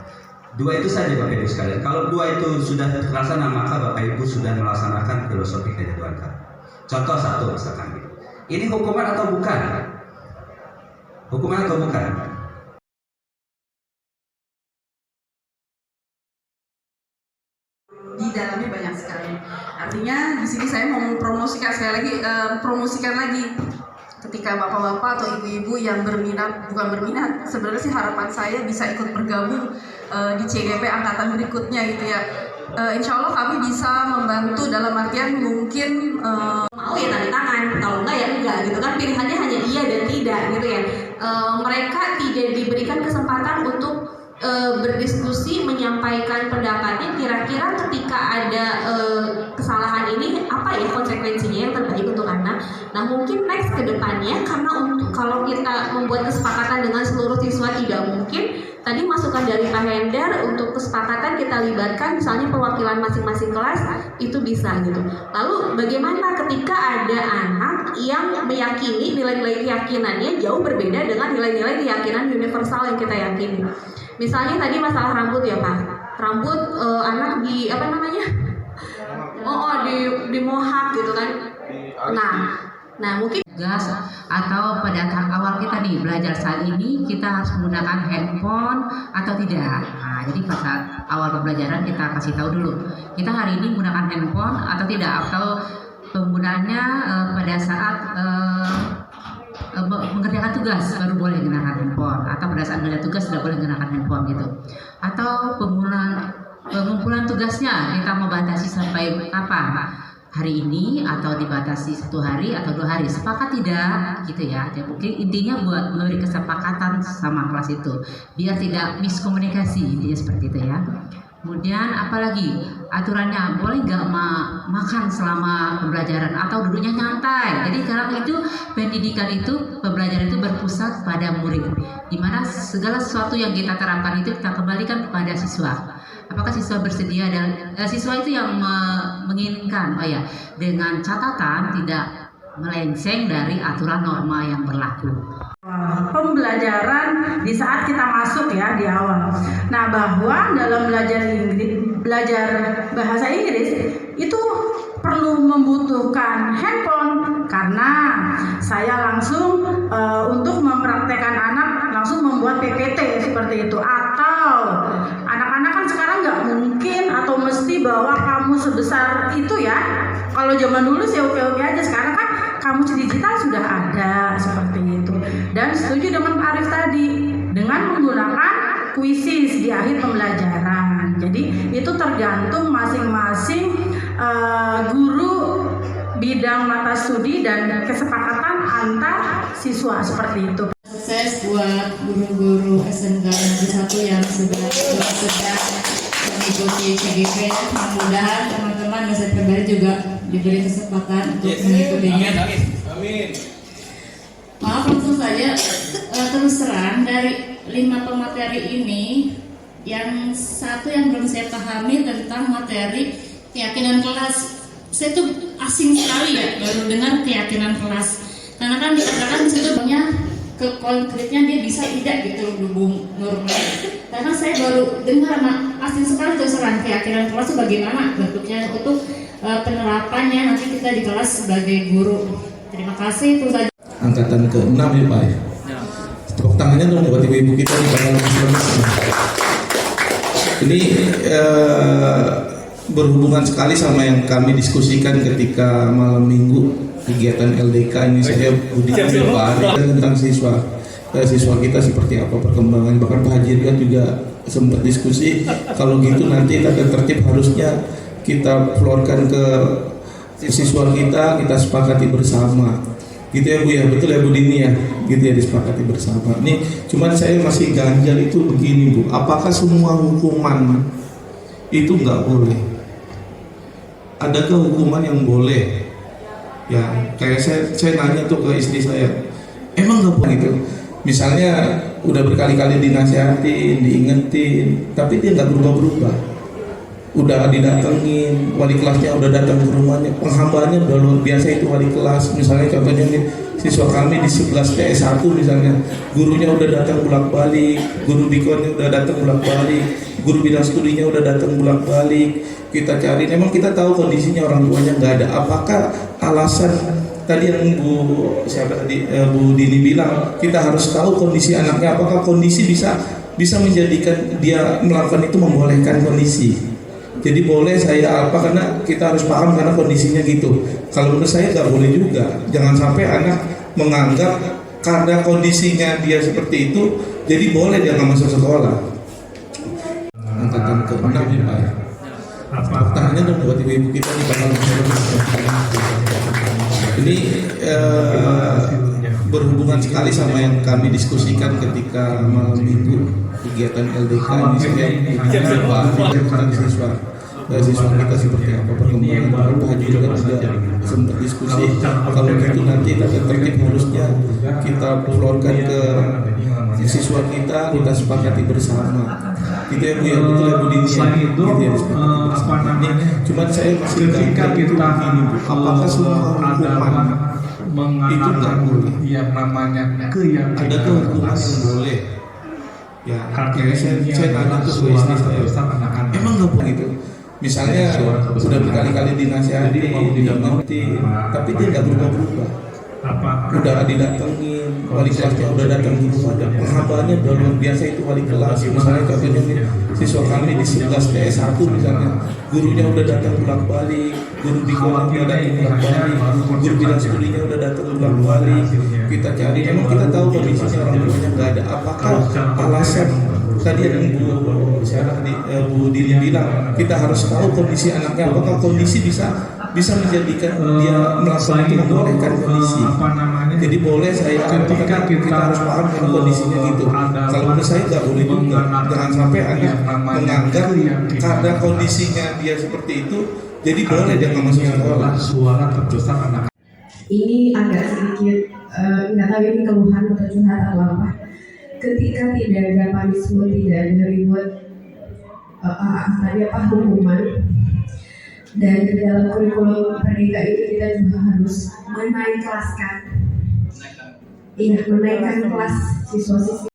Dua itu saja Bapak Ibu sekalian. Kalau dua itu sudah terlaksana, maka Bapak Ibu sudah melaksanakan filosofi Ki Hajar Dewantara. Contoh satu misalkan gitu. Ini hukuman atau bukan? Hukuman atau bukan? Di dalamnya banyak sekali. Artinya di sini saya mau mempromosikan sekali lagi, ketika bapak-bapak atau ibu-ibu yang bukan berminat, sebenarnya sih harapan saya bisa ikut bergabung di CGP angkatan berikutnya gitu ya. Insya Allah kami bisa membantu dalam artian mungkin Mau ya tanda tangan, kalau enggak ya enggak gitu kan, pilihannya hanya iya dan tidak gitu ya. Mereka tidak diberikan kesempatan untuk berdiskusi, menyampaikan pendapatnya, kira-kira ketika ada kesalahan ini apa ya konsekuensinya yang terbaik untuk anak. Nah mungkin next ke depannya, karena kalau kita membuat kesepakatan dengan seluruh siswa tidak mungkin, tadi masukan dari Pak Hendar untuk kesepakatan kita libatkan misalnya perwakilan masing-masing kelas, itu bisa gitu. Lalu bagaimana ketika ada anak yang meyakini nilai-nilai keyakinannya jauh berbeda dengan nilai-nilai keyakinan universal yang kita yakini. Misalnya tadi masalah rambut ya Pak, rambut anak di apa namanya? Di mohak gitu kan. Nah Nah, mungkin tugas atau pada tahap awal kita nih belajar saat ini kita harus menggunakan handphone atau tidak. Nah, jadi pada saat awal pembelajaran kita kasih tahu dulu kita hari ini menggunakan handphone atau tidak, atau penggunaannya pada saat mengerjakan tugas baru boleh menggunakan handphone, atau pada saat mengerjakan tugas tidak boleh menggunakan handphone gitu. Atau pengumpulan tugasnya kita mau batasi sampai kapan? Hari ini atau dibatasi 1 hari atau 2 hari, sepakat tidak gitu ya. Jadi mungkin intinya buat memberi kesepakatan sama kelas itu biar tidak miskomunikasi, intinya seperti itu ya. Kemudian apalagi aturannya, boleh nggak makan selama pembelajaran atau duduknya nyantai. Jadi sekarang itu pendidikan itu, pembelajaran itu berpusat pada murid, dimana segala sesuatu yang kita terapkan itu kita kembalikan kepada siswa. Apakah siswa bersedia, dan siswa itu yang menginginkan, dengan catatan tidak melenceng dari aturan norma yang berlaku. Pembelajaran di saat kita masuk ya di awal. Nah, bahwa dalam belajar bahasa Inggris itu perlu membutuhkan handphone karena saya langsung untuk mempraktekkan anak langsung membuat PPT seperti itu. Atau anak-anak kan sekarang nggak mungkin atau mesti bawa kamu sebesar itu ya. Kalau zaman dulu sih oke-oke aja, sekarang kan kamus digital sudah ada seperti itu. Dan setuju dengan Pak Arif tadi dengan menggunakan kuisis di akhir pembelajaran. Jadi itu tergantung masing-masing guru bidang mata studi dan kesepakatan antar siswa seperti itu. sukses buat guru-guru SMK Negeri 1 yang sedang mengikuti CGP. Mudah-mudahan teman-teman dosen pribadi juga diberi kesempatan untuk mengikutinya. Amin. Maaf, langsung saja, terus terang dari 5 pemateri ini, yang satu yang belum saya pahami tentang materi keyakinan kelas. Saya tuh asing sekali ya baru dengar keyakinan kelas, karena kan dikatakan di situ banyak ke konkretnya dia bisa tidak gitu hubung normal. Karena saya baru dengar, asing sekali terus terang keyakinan kelas itu bagaimana bentuknya untuk penerapannya nanti kita di kelas sebagai guru. Terima kasih. Itu saja. Angkatan ke-6 ya Pak. Tepuk tangannya dong buat ibu-ibu kita di panel ini. Berhubungan sekali sama yang kami diskusikan ketika malam minggu kegiatan LDK ini. Saya Budi Pak tentang siswa kita seperti apa perkembangan, bahkan Pak Haji juga sempat diskusi kalau gitu nanti tata tertib harusnya kita keluarkan ke siswa kita sepakati bersama gitu ya Bu ya, betul ya Bu Dini ya, gitu ya, disepakati bersama. Nih cuman saya masih ganjal itu begini Bu, apakah semua hukuman itu nggak boleh? Adakah hukuman yang boleh? Ya, kayak saya nanya tuh ke istri saya, emang nggak boleh gitu? Misalnya udah berkali-kali dinasihatin, diingetin, tapi dia nggak berubah-berubah. Udah didatengin, wali kelasnya udah datang ke rumahnya, penghambaannya udah luar biasa itu wali kelas. Misalnya contohnya nih, siswa kami di 11 PS1 misalnya, gurunya udah datang bolak-balik, guru bikonnya udah datang bolak-balik, guru bidang studinya udah datang bolak-balik. Kita cari, memang kita tahu kondisinya orang tuanya nggak ada. Apakah alasan tadi yang Bu Dini bilang, kita harus tahu kondisi anaknya, apakah kondisi bisa menjadikan dia melakukan itu, membolehkan kondisi. Jadi boleh saya apa, karena kita harus paham karena kondisinya gitu. Kalau menurut saya nggak boleh juga. Jangan sampai anak menganggap karena kondisinya dia seperti itu, jadi boleh dia nggak masuk sekolah. Angkatan ke-6 ya Pak. Tangannya dong buat ibu-ibu kita di panel. Ini berhubungan sekali sama yang kami diskusikan ketika malam minggu kegiatan LDK ini. Siswa kita seperti apa perkembangan. Pak Haji juga sempat diskusi kalau gitu nanti tata tertib harusnya kita keluarkan ke siswa kita sepakati bersama. Gitu ya Bu ya, betul ya Bu Dini ya, gitu ya, cuman saya masih ketika kita apakah semua hukuman itu nggak boleh? Yang namanya keyakinan. Ada hukuman yang boleh? Ya, kayak saya tanya ke istri saya, emang nggak boleh gitu? Misalnya sudah berkali-kali dinasihati, diingetin, tapi dia nggak berubah-berubah. udah didatengin, wali kelasnya udah datang gitu, ada penghabaannya udah luar biasa itu wali kelas. Misalnya contohnya siswa kami di 11 PS1 misalnya, gurunya udah datang pulang balik, guru di kolomnya datang pulang balik, guru bidang studinya udah datang pulang balik. Kita cari, memang kita tahu kondisinya orang tuanya nggak ada. Apakah alasan tadi yang Bu Diri bilang, kita harus tahu kondisi anaknya, apakah kondisi bisa menjadikan dia melakukan itu, membolehkan kondisi. Jadi boleh saya katakan kita harus paham dengan kondisinya gitu. Kalau menurut saya nggak boleh juga, jangan sampai anak menganggap karena kondisinya dia seperti itu, jadi boleh dia nggak masuk sekolah. Suara terbesar anak. Ini agak sedikit nggak tahu ini keluhan atau curhat atau apa. Ketika tidak ada punishment, tidak ada reward, tadi apa hukuman, dan di dalam kurikulum Merdeka itu kita juga harus menaikkan, menaikkan kelas siswa-siswi.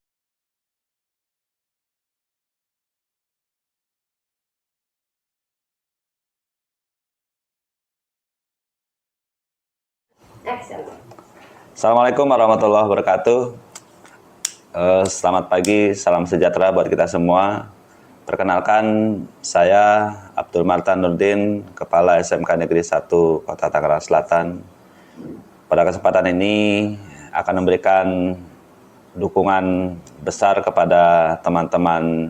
Assalamualaikum warahmatullahi wabarakatuh. Selamat pagi, salam sejahtera buat kita semua. Perkenalkan, saya Abdul Martan Nurdin, Kepala SMK Negeri 1 Kota Tangerang Selatan. Pada kesempatan ini akan memberikan dukungan besar kepada teman-teman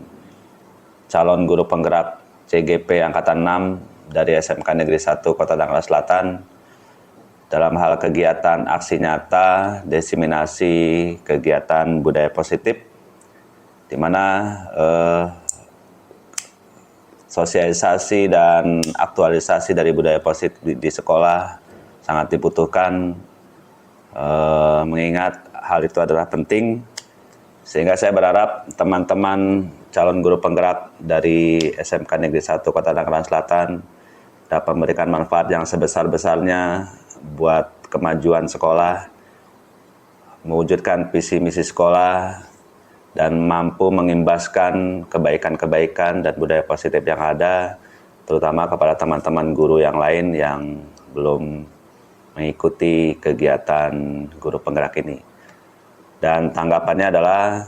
calon guru penggerak CGP Angkatan 6 dari SMK Negeri 1 Kota Tangerang Selatan dalam hal kegiatan aksi nyata, desiminasi kegiatan budaya positif, di mana sosialisasi dan aktualisasi dari budaya positif di sekolah sangat dibutuhkan, mengingat hal itu adalah penting, sehingga saya berharap teman-teman calon guru penggerak dari SMK Negeri 1 Kota Tangerang Selatan dapat memberikan manfaat yang sebesar-besarnya buat kemajuan sekolah, mewujudkan visi misi sekolah, dan mampu mengimbaskan kebaikan-kebaikan dan budaya positif yang ada, terutama kepada teman-teman guru yang lain yang belum mengikuti kegiatan guru penggerak ini. Dan tanggapannya adalah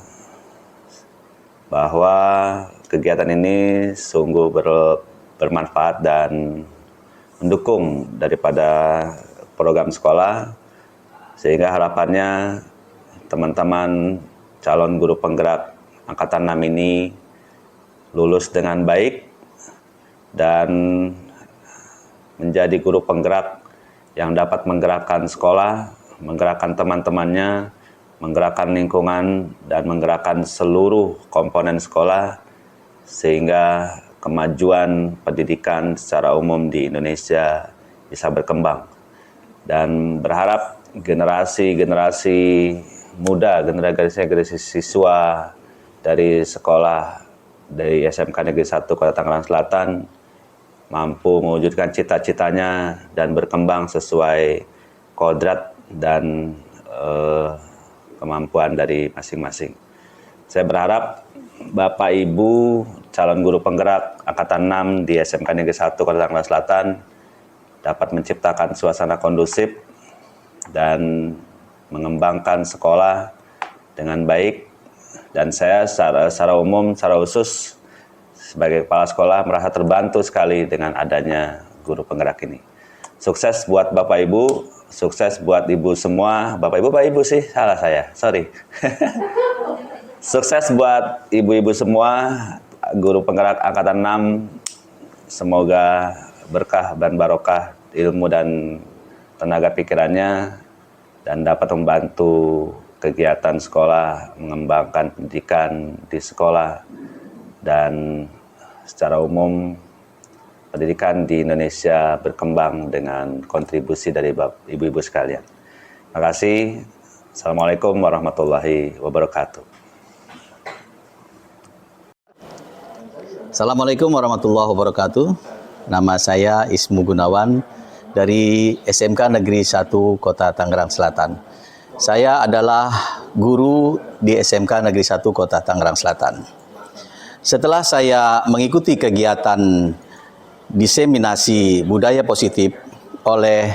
bahwa kegiatan ini sungguh bermanfaat dan mendukung daripada program sekolah, sehingga harapannya teman-teman calon guru penggerak Angkatan 6 ini lulus dengan baik dan menjadi guru penggerak yang dapat menggerakkan sekolah, menggerakkan teman-temannya, menggerakkan lingkungan, dan menggerakkan seluruh komponen sekolah, sehingga kemajuan pendidikan secara umum di Indonesia bisa berkembang. Dan berharap generasi-generasi muda, generasi siswa dari sekolah dari SMK Negeri 1 Kota Tangerang Selatan mampu mewujudkan cita-citanya dan berkembang sesuai kodrat dan kemampuan dari masing-masing. Saya berharap Bapak Ibu calon guru penggerak Angkatan 6 di SMK Negeri 1 Kota Tangerang Selatan dapat menciptakan suasana kondusif dan mengembangkan sekolah dengan baik. Dan saya secara umum, secara khusus sebagai kepala sekolah merasa terbantu sekali dengan adanya guru penggerak ini. Sukses buat Bapak Ibu, sukses buat Ibu semua. Bapak Ibu sih, salah saya, sorry. Sukses buat ibu-ibu semua, guru penggerak Angkatan 6. Semoga berkah dan barokah ilmu dan tenaga pikirannya, dan dapat membantu kegiatan sekolah, mengembangkan pendidikan di sekolah, dan secara umum pendidikan di Indonesia berkembang dengan kontribusi dari ibu-ibu sekalian. Terima kasih. Assalamualaikum warahmatullahi wabarakatuh. Assalamualaikum warahmatullahi wabarakatuh. Nama saya Ismu Gunawan dari SMK Negeri 1 Kota Tangerang Selatan. Saya adalah guru di SMK Negeri 1 Kota Tangerang Selatan. Setelah saya mengikuti kegiatan diseminasi budaya positif oleh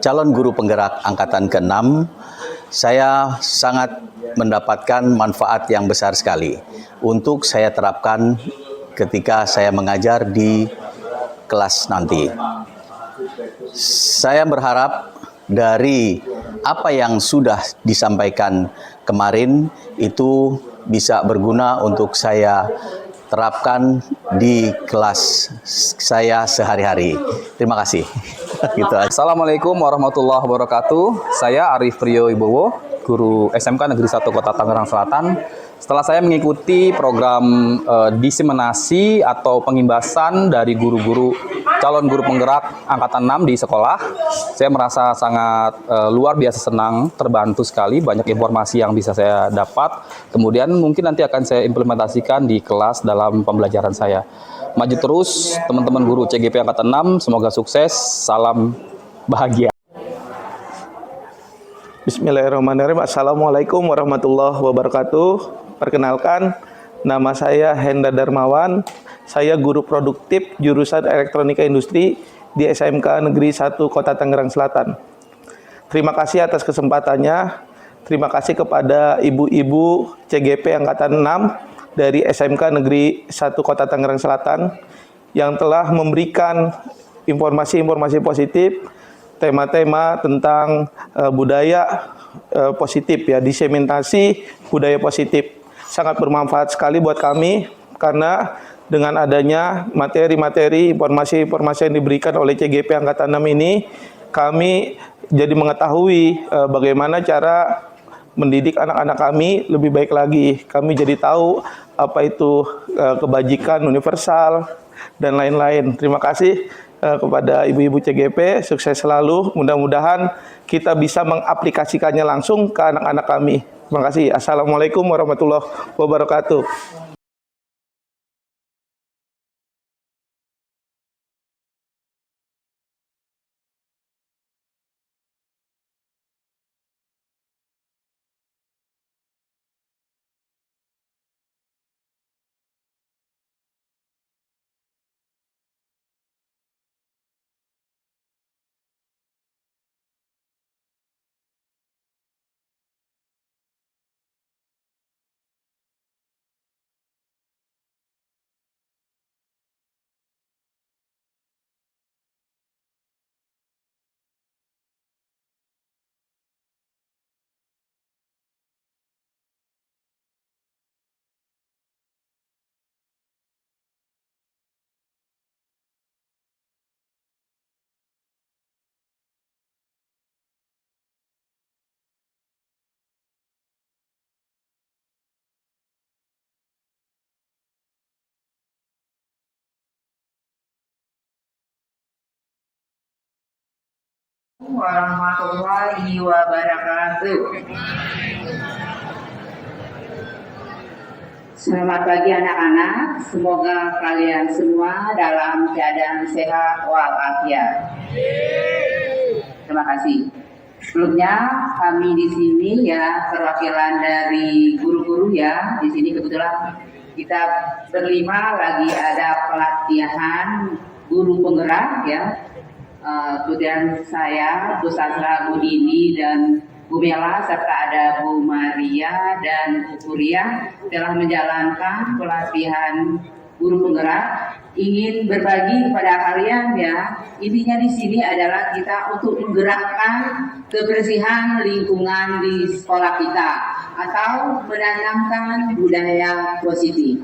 calon guru penggerak angkatan ke-6, saya sangat mendapatkan manfaat yang besar sekali untuk saya terapkan ketika saya mengajar di kelas nanti. Saya berharap dari apa yang sudah disampaikan kemarin itu bisa berguna untuk saya terapkan di kelas saya sehari-hari. Terima kasih. Gitu. Assalamualaikum warahmatullahi wabarakatuh. Saya Arif Priyo Ibowo, guru SMK Negeri 1 Kota Tangerang Selatan. Setelah saya mengikuti program diseminasi atau pengimbasan dari guru-guru calon guru penggerak angkatan 6 di sekolah, saya merasa sangat luar biasa senang, terbantu sekali, banyak informasi yang bisa saya dapat. Kemudian mungkin nanti akan saya implementasikan di kelas dalam pembelajaran saya. Maju terus teman-teman guru CGP angkatan 6, semoga sukses, salam bahagia. Bismillahirrahmanirrahim. Assalamualaikum warahmatullahi wabarakatuh. Perkenalkan, nama saya Hendra Darmawan. Saya guru produktif jurusan Elektronika Industri di SMK Negeri 1 Kota Tangerang Selatan. Terima kasih atas kesempatannya. Terima kasih kepada ibu-ibu CGP angkatan 6 dari SMK Negeri 1 Kota Tangerang Selatan yang telah memberikan informasi-informasi positif, tema-tema tentang budaya positif ya, diseminasi budaya positif. Sangat bermanfaat sekali buat kami karena dengan adanya materi-materi, informasi-informasi yang diberikan oleh CGP angkatan 6 ini, kami jadi mengetahui bagaimana cara mendidik anak-anak kami lebih baik lagi. Kami jadi tahu apa itu kebajikan universal dan lain-lain. Terima kasih kepada ibu-ibu CGP, sukses selalu. Mudah-mudahan kita bisa mengaplikasikannya langsung ke anak-anak kami. Terima kasih. Assalamualaikum warahmatullahi wabarakatuh. Warahmatullahi wabarakatuh. Selamat pagi anak-anak, semoga kalian semua dalam keadaan sehat walafiat. Terima kasih. Sebelumnya kami di sini ya perwakilan dari guru-guru ya. Di sini kebetulan kita berlima lagi ada pelatihan guru penggerak ya. Kemudian saya, Bu Sasra, Bu Dini, dan Bu Mela, serta ada Bu Maria dan Bu Kuria telah menjalankan pelatihan guru penggerak. Ingin berbagi kepada kalian ya, intinya di sini adalah kita untuk menggerakkan kebersihan lingkungan di sekolah kita atau menanamkan budaya positif.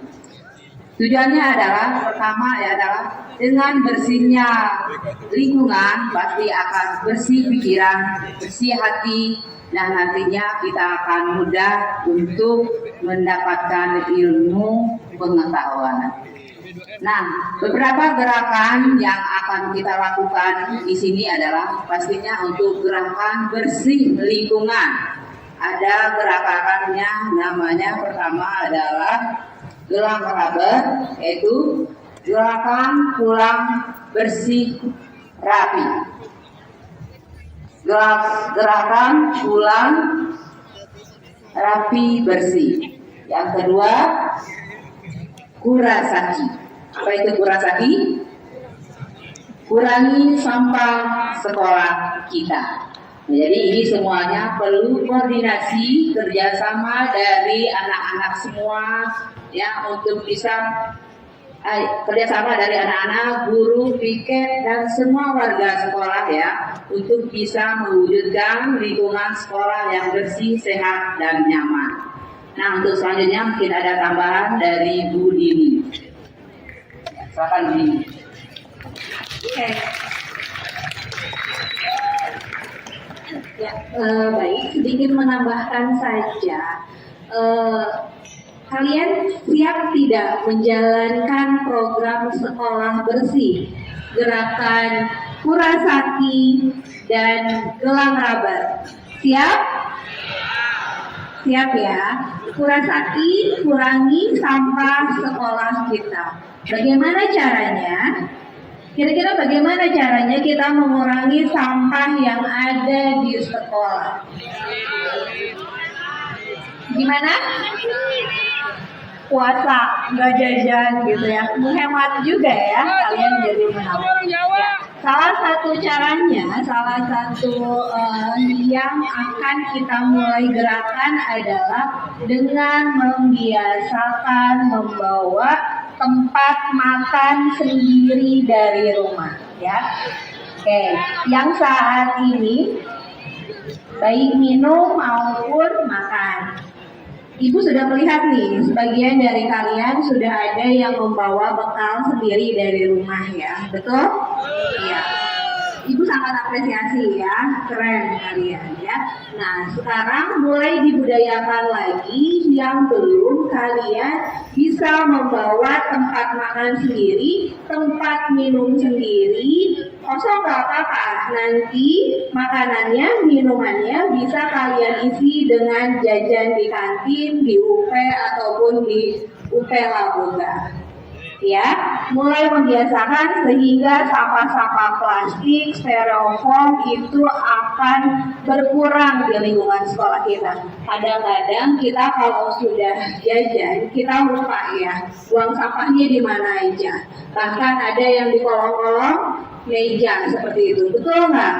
Tujuannya adalah pertama adalah dengan bersihnya lingkungan pasti akan bersih pikiran, bersih hati, dan nantinya kita akan mudah untuk mendapatkan ilmu pengetahuan. Nah, beberapa gerakan yang akan kita lakukan di sini adalah pastinya untuk gerakan bersih lingkungan. Ada gerakannya, namanya pertama adalah gelang rabat, yaitu gerakan pulang bersih rapi. Gerakan pulang rapi bersih. Yang kedua, kurasaki. Apa itu kurasaki? kurangi sampah sekolah kita. Jadi ini semuanya perlu koordinasi kerjasama dari anak-anak semua ya untuk bisa kerjasama dari anak-anak, guru, piket dan semua warga sekolah ya untuk bisa mewujudkan lingkungan sekolah yang bersih, sehat dan nyaman. Nah untuk selanjutnya mungkin ada tambahan dari Bu Dini. Silakan Bu Dini. Oke. Ya, baik, sedikit menambahkan saja. Kalian siap tidak menjalankan program sekolah bersih, gerakan Kurasaki dan Gelang Rabar? Siap? Siap ya. Kurasaki, kurangi sampah sekolah kita. Bagaimana caranya? Kira-kira bagaimana caranya kita mengurangi sampah yang ada di sekolah? Gimana? Puasa, nggak jajan gitu ya. Menghemat juga ya, kalian jadi menabung. Ya. Salah satu caranya, salah satu yang akan kita mulai gerakan adalah dengan membiasakan membawa tempat makan sendiri dari rumah ya. Oke, yang saat ini baik minum maupun makan. Ibu sudah melihat nih, sebagian dari kalian sudah ada yang membawa bekal sendiri dari rumah ya, betul? Iya. Ibu sangat apresiasi ya, keren kalian ya. Nah sekarang mulai dibudayakan lagi yang belum, kalian bisa membawa tempat makan sendiri, tempat minum sendiri, kosong gak apa-apa. Nanti makanannya, minumannya bisa kalian isi dengan jajan di kantin, di UP ataupun di UP Labuga. Ya, mulai membiasakan sehingga sampah-sampah plastik, styrofoam itu akan berkurang di lingkungan sekolah kita. Kadang-kadang kita kalau sudah jajan, kita lupa ya, buang sampahnya di mana aja. Bahkan ada yang di kolong-kolong meja seperti itu, betul nggak?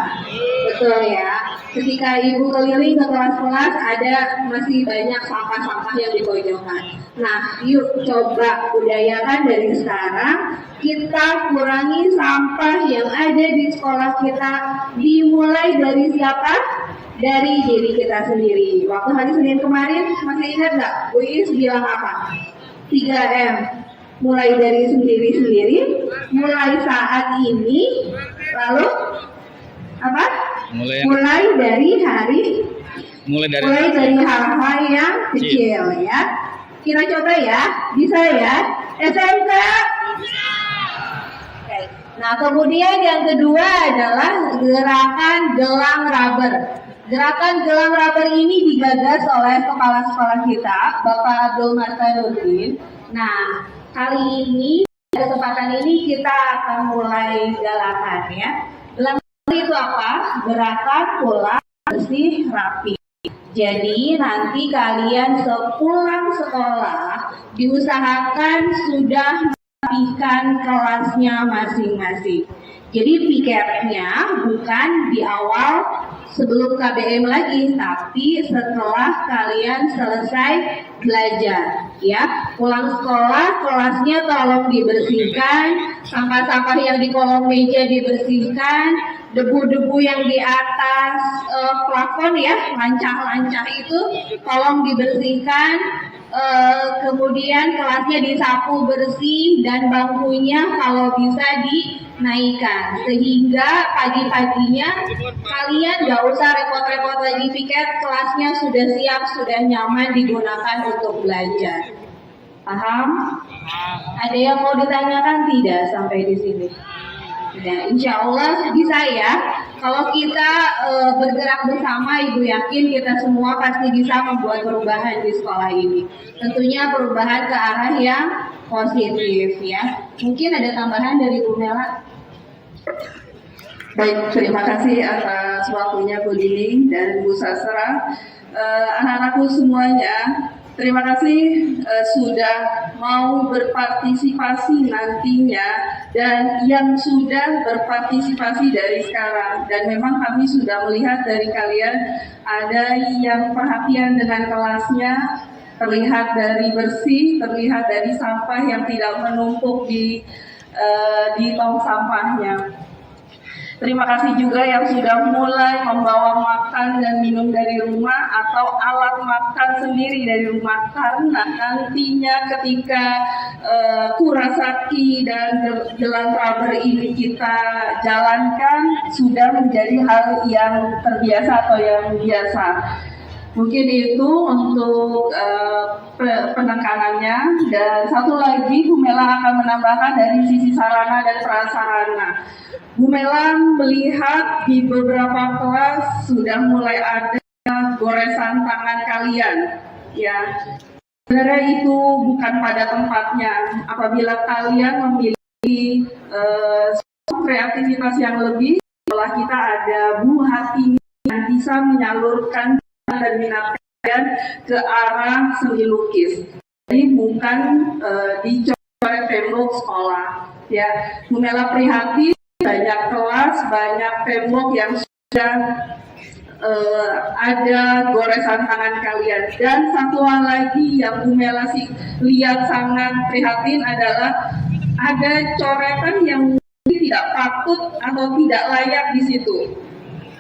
Betul ya. Ketika ibu keliling ke kelas-kelas, ada masih banyak sampah-sampah yang di pojokan. Nah, yuk coba budayakan dari sekarang, kita kurangi sampah yang ada di sekolah kita. Dimulai dari siapa? Dari diri kita sendiri. Waktu hari Senin kemarin, masih ingat nggak? Bu Is bilang apa? 3M. Mulai dari sendiri-sendiri, mulai saat ini, lalu apa? Mulai dari hal-hal yang kecil ya. Kita coba ya, bisa ya? SMK? Oke. Nah kemudian yang kedua adalah gerakan Gelang Rabar. Gerakan Gelang Rabar ini digagas oleh kepala sekolah kita, Bapak Abdul Martanuddin. Nah kali ini, kesempatan ini kita akan mulai galakan ya. Gelang Rabar itu apa? Gerakan pulang bersih rapi. Jadi nanti kalian sepulang sekolah diusahakan sudah merapikan kelasnya masing-masing. Jadi piketnya bukan di awal sebelum KBM lagi, tapi setelah kalian selesai belajar. Ya, pulang sekolah kelasnya tolong dibersihkan, sampah-sampah yang di kolong meja dibersihkan, debu-debu yang di atas plafon ya, lancah-lancah itu tolong dibersihkan. Kemudian kelasnya disapu bersih dan bangkunya kalau bisa dinaikkan sehingga pagi-paginya kalian gak usah repot-repot lagi piket, kelasnya sudah siap, sudah nyaman digunakan untuk belajar. Paham? Ada yang mau ditanyakan tidak sampai di sini? Ya, insya Allah bisa ya. Kalau kita bergerak bersama, Ibu yakin kita semua pasti bisa membuat perubahan di sekolah ini. Tentunya perubahan ke arah yang positif ya. Mungkin ada tambahan dari Bu Mela? Baik, terima kasih atas waktunya Bu Dini dan Bu Sasra. Anak-anakku semuanya, Terima kasih sudah mau berpartisipasi nantinya dan yang sudah berpartisipasi dari sekarang. Dan memang kami sudah melihat dari kalian ada yang perhatian dengan kelasnya, terlihat dari bersih, terlihat dari sampah yang tidak menumpuk di tong sampahnya. Terima kasih juga yang sudah mulai membawa makan dan minum dari rumah atau alat makan sendiri dari rumah, karena nantinya ketika Kurasaki dan Jalan Rubber ini kita jalankan sudah menjadi hal yang terbiasa atau yang biasa. Mungkin itu untuk penekanannya. Dan satu lagi, Bu Mela akan menambahkan dari sisi sarana dan prasarana. Bu Mela melihat di beberapa kelas sudah mulai ada goresan tangan kalian, ya. Sebenarnya itu bukan pada tempatnya. Apabila kalian memiliki kreativitas yang lebih, setelah kita ada Bu Hatini yang bisa menyalurkan dan minat kalian ke arah seni lukis. Jadi bukan dicoret tembok sekolah, ya. Bu Mela prihatin banyak kelas, banyak tembok yang sudah ada goresan tangan kalian. Dan satu hal lagi yang Bu Mela lihat sangat prihatin adalah ada coretan yang tidak patut atau tidak layak di situ.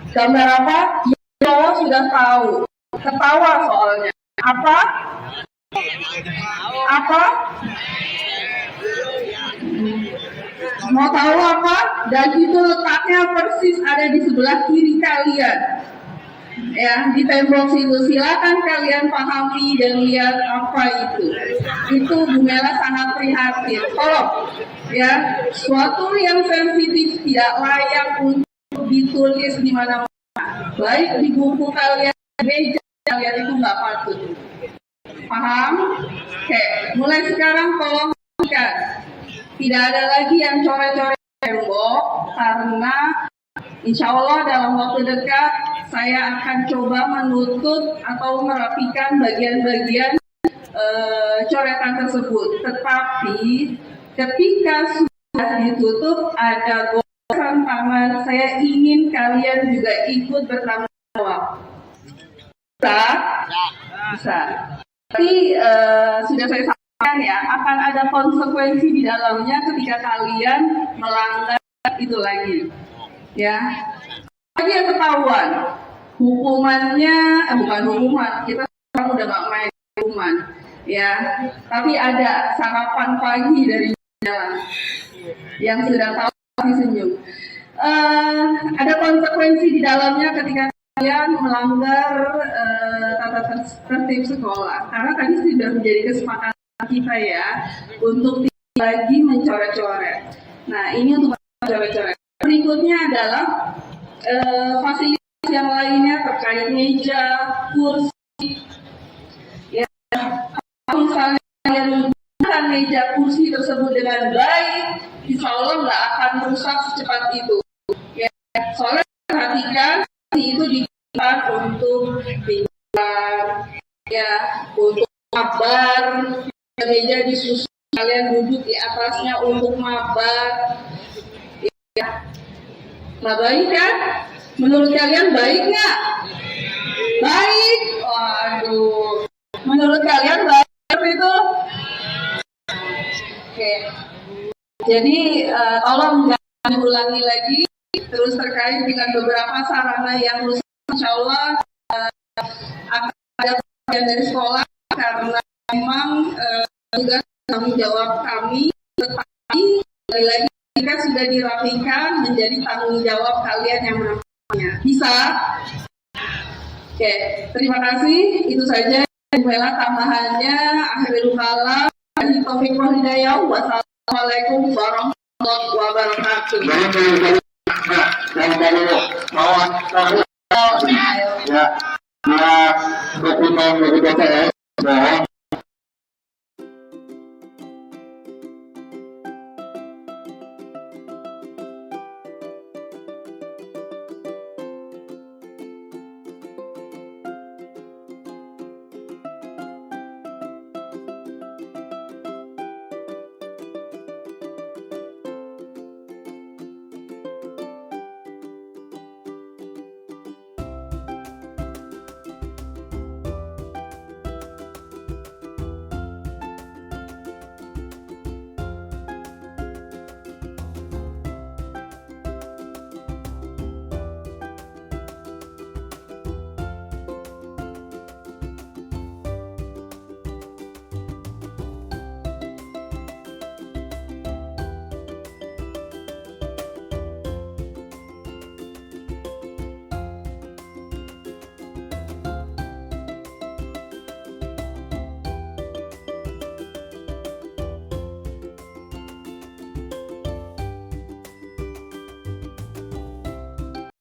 Gambar apa? Yang sudah tahu, ketawa soalnya. Apa? Mau tahu apa? Dan itu letaknya persis ada di sebelah kiri kalian, ya, di tembok situ. Silakan kalian pahami dan lihat apa itu. Itu Bu Mela sangat prihatin. Tolong, ya, suatu yang sensitif tidak layak untuk ditulis di mana-mana. Baik di buku kalian, meja kalian, itu nggak patut. Paham? Oke, mulai sekarang tolong lihat. Tidak ada lagi yang coret-coret tembok, karena insya Allah dalam waktu dekat saya akan coba menutup atau merapikan bagian-bagian coretan tersebut. Tetapi ketika sudah ditutup ada goresan tangan, saya ingin kalian juga ikut bertanggung jawab. Bisa. Tapi sudah saya sampaikan, ya, akan ada konsekuensi di dalamnya ketika kalian melanggar itu lagi, ya. Lagi yang ketahuan, hukumannya bukan hukuman, kita sekarang udah nggak main hukuman, ya. Tapi ada sarapan pagi dari jalan yang sudah tahu pasti senyum. Ada konsekuensi di dalamnya ketika kalian melanggar tata tertib sekolah, karena tadi sudah menjadi kesepakatan kita, ya, untuk tidak lagi mencoret-coret. Nah, ini untuk mencoret-coret. Berikutnya adalah fasilitas yang lainnya terkait meja, kursi, ya. Kalau misalnya kalian menggunakan meja kursi tersebut dengan baik, insya Allah nggak akan rusak secepat itu, ya. Soalnya perhatikan itu digunakan untuk pinggang, ya, untuk mabar, meja disusun, kalian duduk di atasnya untuk mabar, ya. Nah, baik kan? Menurut kalian baik nggak? Baik. Waduh. Menurut kalian baik itu? Oke. Jadi tolong jangan diulangi lagi. Terus terkait dengan beberapa sarana yang rusak, insya Allah akan ada perhatian dari sekolah, karena memang juga tanggung jawab kami. Tetapi sekali lagi jika sudah dirapikan menjadi tanggung jawab kalian yang menangani. Bisa? Oke, terima kasih. Itu saja Bu Mela tambahannya. Akhirul kalam. Taufiq wal hidayah. Wassalamualaikum warahmatullahi wabarakatuh. Ya,